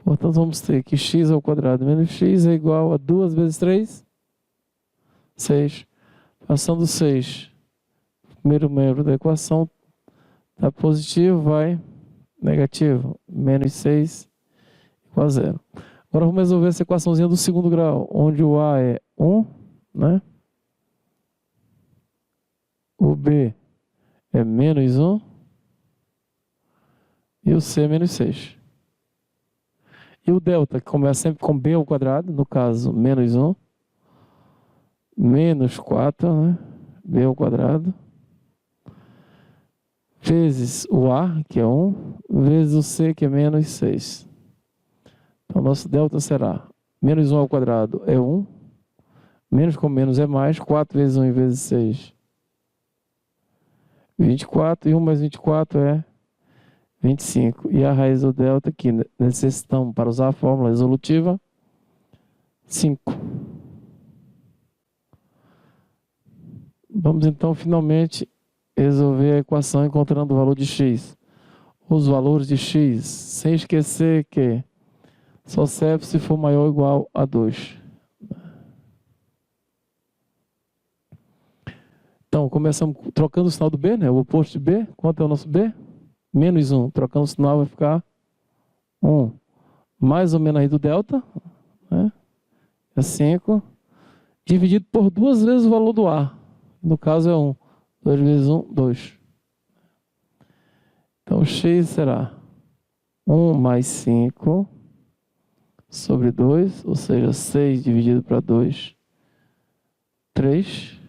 Portanto, vamos ter que x ao quadrado menos x é igual a 2 vezes 3, 6. Passando 6, primeiro membro da equação está positivo, vai negativo. Menos 6 igual a 0. Agora vamos resolver essa equaçãozinha do segundo grau, onde o A é 1, né? O B é menos 1 e o C é menos 6. E o delta, que começa sempre com B ao quadrado, no caso, menos 1, menos 4, né? B ao quadrado, vezes o A, que é 1, vezes o C, que é menos 6. Então, nosso delta será menos 1 ao quadrado é 1, menos com menos é mais, 4 vezes 1 vezes 6, 24, e 1 mais 24 é 25. E a raiz do delta, que necessitamos para usar a fórmula resolutiva, 5. Vamos então finalmente resolver a equação encontrando o valor de x. Os valores de x, sem esquecer que só serve se for maior ou igual a 2. Então, começamos trocando o sinal do B, né? O oposto de B. Quanto é o nosso B? Menos 1. Trocando o sinal vai ficar 1. Mais ou menos aí do delta, né? É 5. Dividido por 2 vezes o valor do A. No caso é 1. 2 vezes 1, 2. Então, x será 1 mais 5 sobre 2, ou seja, 6 dividido para 2, 3.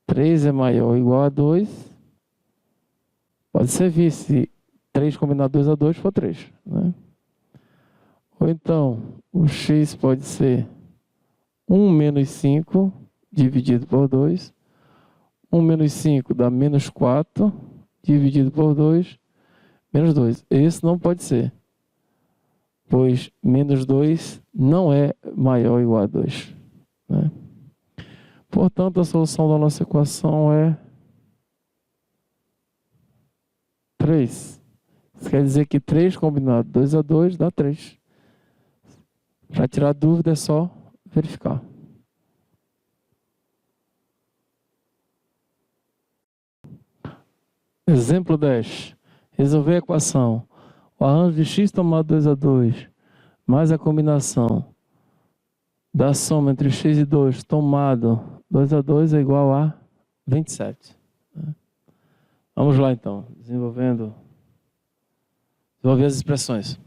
3 é maior ou igual a 2. Pode servir se 3 combinado 2 a 2 for 3. Né? Ou então, o x pode ser 1 menos 5 dividido por 2. 1 menos 5 dá menos 4 dividido por 2, menos 2. Esse não pode ser, pois menos 2 não é maior ou igual a 2. Né? Portanto, a solução da nossa equação é 3. Isso quer dizer que 3 combinado 2 a 2 dá 3. Para tirar dúvida é só verificar. Exemplo 10. Resolver a equação. O arranjo de x tomado 2 a 2 mais a combinação da soma entre x e 2 tomado 2 a 2 é igual a 27. Vamos lá então, desenvolver as expressões.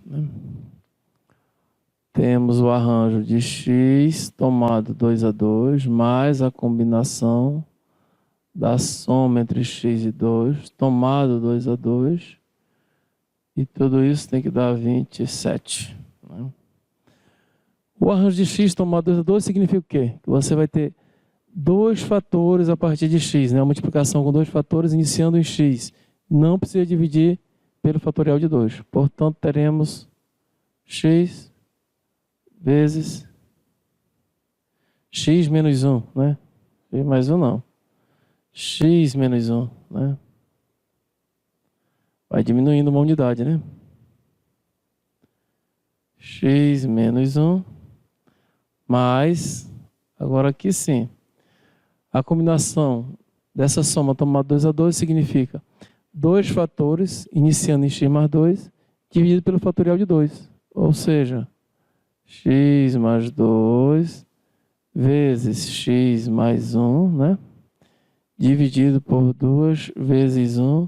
Temos o arranjo de x tomado 2 a 2 mais a combinação da soma entre x e 2 tomado 2 a 2, e tudo isso tem que dar 27. Né? O arranjo de x tomado 2 a 2 significa o quê? Que você vai ter 2 fatores a partir de x, né? Uma multiplicação com 2 fatores iniciando em x. Não precisa dividir pelo fatorial de 2. Portanto, teremos x vezes x menos 1, né? X mais 1 não. X menos 1, né? Vai diminuindo uma unidade, né? X menos 1 mais, agora aqui sim, a combinação dessa soma tomada 2 a 2 significa 2 fatores iniciando em x mais 2 dividido pelo fatorial de 2. Ou seja, x mais 2 vezes x mais 1, né? Dividido por 2 vezes 1,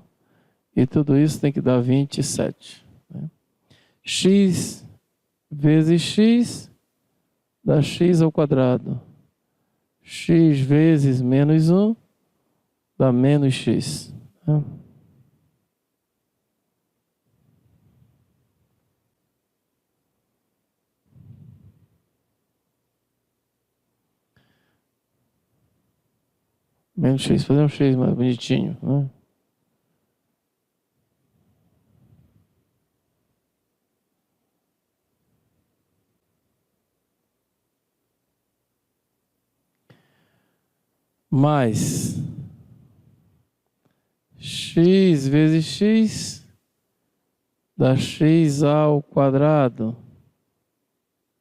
e tudo isso tem que dar 27. Né? X vezes x dá x ao quadrado. X vezes menos 1 dá menos x. Né? Menos x, fazer um x mais bonitinho, né? Mais x vezes x dá x ao quadrado,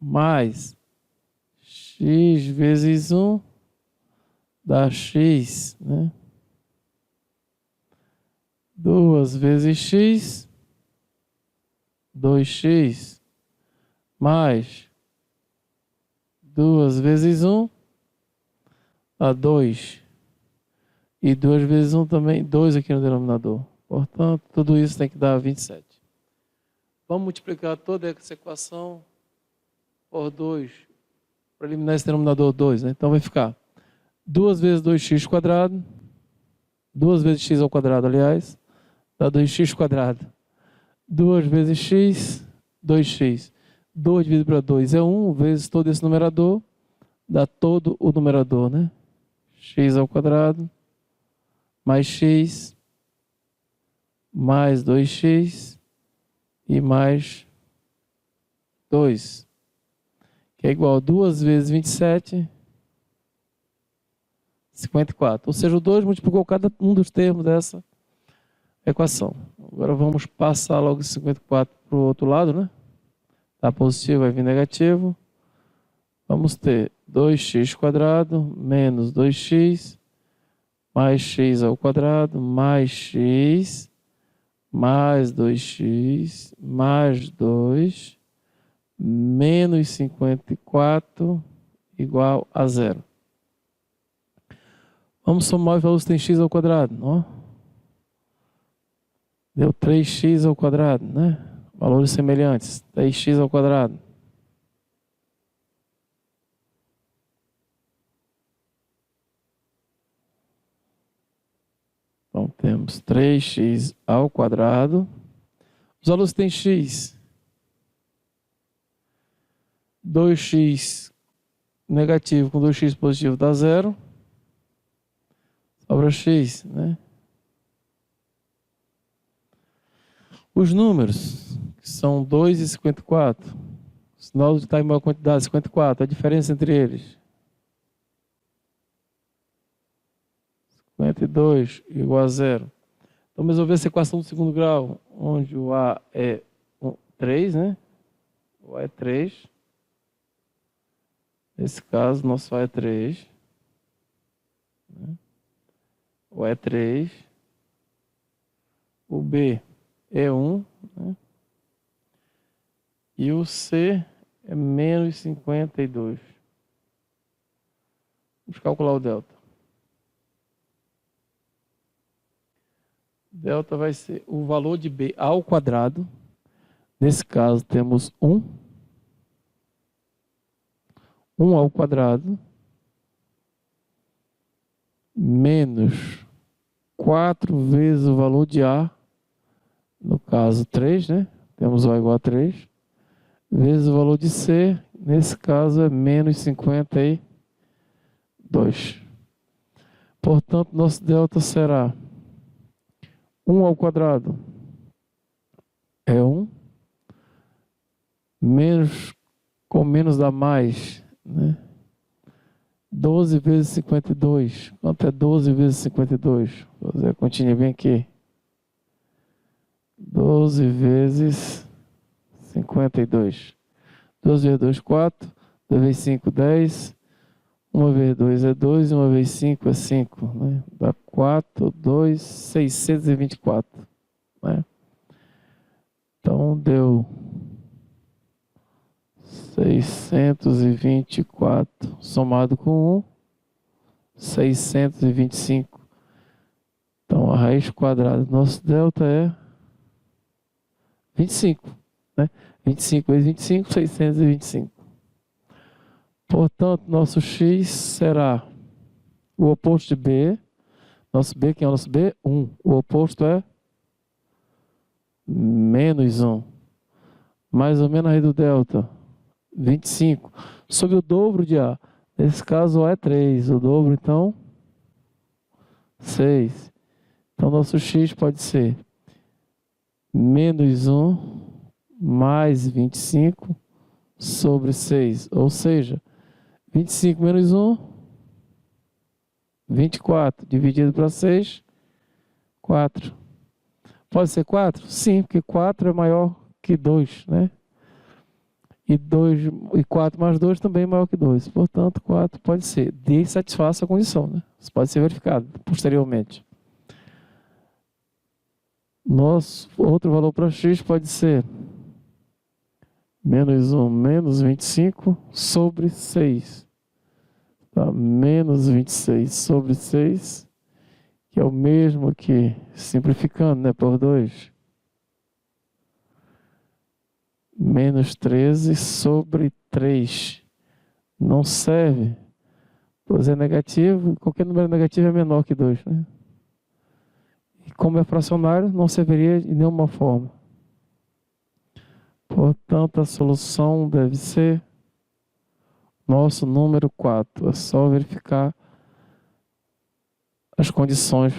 mais x vezes 1 dá x, né? 2 vezes x, 2x, mais 2 vezes 1 dá 2. E 2 vezes 1 também, 2 aqui no denominador. Portanto, tudo isso tem que dar 27. Vamos multiplicar toda essa equação por 2, para eliminar esse denominador 2. Né? Então vai ficar 2 vezes 2x quadrado, 2 vezes x ao quadrado, aliás, dá 2x quadrado. 2 vezes x, 2x. 2 dividido para 2 é 1, vezes todo esse numerador, dá todo o numerador, né? X ao quadrado, mais x, mais 2x, e mais 2, que é igual a 2 vezes 27, 54. Ou seja, o 2 multiplicou cada um dos termos dessa equação. Agora vamos passar logo 54 para o outro lado, né? Tá positivo, vai vir negativo. Vamos ter 2x² menos 2x mais x ao quadrado, mais x, mais 2x, mais 2, menos 54, igual a zero. Vamos somar os valores que tem x ao quadrado, não? Deu 3x ao quadrado, né? Valores semelhantes, 3x ao quadrado. Então, temos 3x ao quadrado. Os valores têm x. 2x negativo com 2x positivo dá zero. Sobra x, né? Os números, que são 2 e 54. O sinal está em maior quantidade, 54. A diferença entre eles. 52 igual a zero. Então, vamos resolver essa equação do segundo grau, onde o A é 3, né? O A é 3. Nesse caso, nosso A é 3. O A é 3. O B é 1. Né? E o C é menos 52. Vamos calcular o delta. Delta vai ser o valor de B ao quadrado. Nesse caso, temos 1. 1 ao quadrado. Menos 4 vezes o valor de A. No caso, 3, né? Temos O igual a 3. Vezes o valor de C. Nesse caso, é menos 52. Portanto, nosso delta será 1 ao quadrado é 1, menos, com menos dá mais, né? 12 vezes 52, quanto é 12 vezes 52? Vou fazer a continha bem aqui. 12 vezes 52. 12 vezes 2, 4, 2 vezes 5, 10, 1 vezes 2 é 2, 1 vezes 5 é 5, né? Dá 4, 2, 624, né? Então, deu 624, somado com 1, 625. Então, a raiz quadrada do nosso delta é 25, né? 25 vezes 25, 625. Portanto, nosso x será o oposto de B. Nosso B, quem é o nosso B? 1. O oposto é menos 1. Mais ou menos a raiz do delta, 25. Sobre o dobro de A. Nesse caso, O é 3. O dobro, então, 6. Então, nosso x pode ser menos 1 mais 25 sobre 6. Ou seja, 25 menos 1, 24. Dividido para 6, 4. Pode ser 4? Sim, porque 4 é maior que 2, né? E 4 mais 2 também é maior que 2. Portanto, 4 pode ser. D satisfaz a condição, né? Isso pode ser verificado posteriormente. Nosso outro valor para x pode ser menos 1 menos 25 sobre 6. Tá? Menos 26 sobre 6, que é o mesmo que, simplificando, né, por 2. Menos 13 sobre 3. Não serve, pois é negativo. Qualquer número negativo é menor que 2. Né? E como é fracionário, não serviria de nenhuma forma. Portanto, a solução deve ser nosso número 4. É só verificar as condições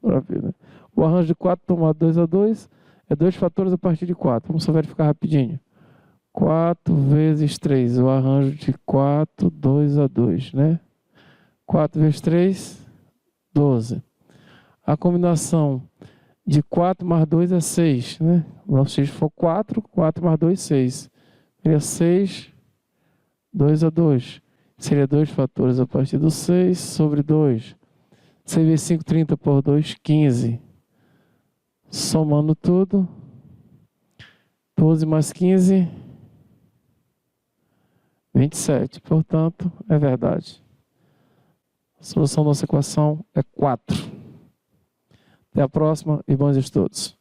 para ver, né? O arranjo de 4 tomado 2 a 2 é 2 fatores a partir de 4. Vamos só verificar rapidinho. 4 vezes 3. O arranjo de 4, 2 a 2, né? 4 vezes 3, 12. A combinação de 4 mais 2 é 6, né? O nosso x for 4, 4 mais 2, 6. Seria 6, 2 a 2. Seria 2 fatores a partir do 6 sobre 2. Você vê 5, 30 por 2, 15. Somando tudo, 12 mais 15, 27. Portanto, é verdade. A solução da nossa equação é 4. Até a próxima e bons estudos.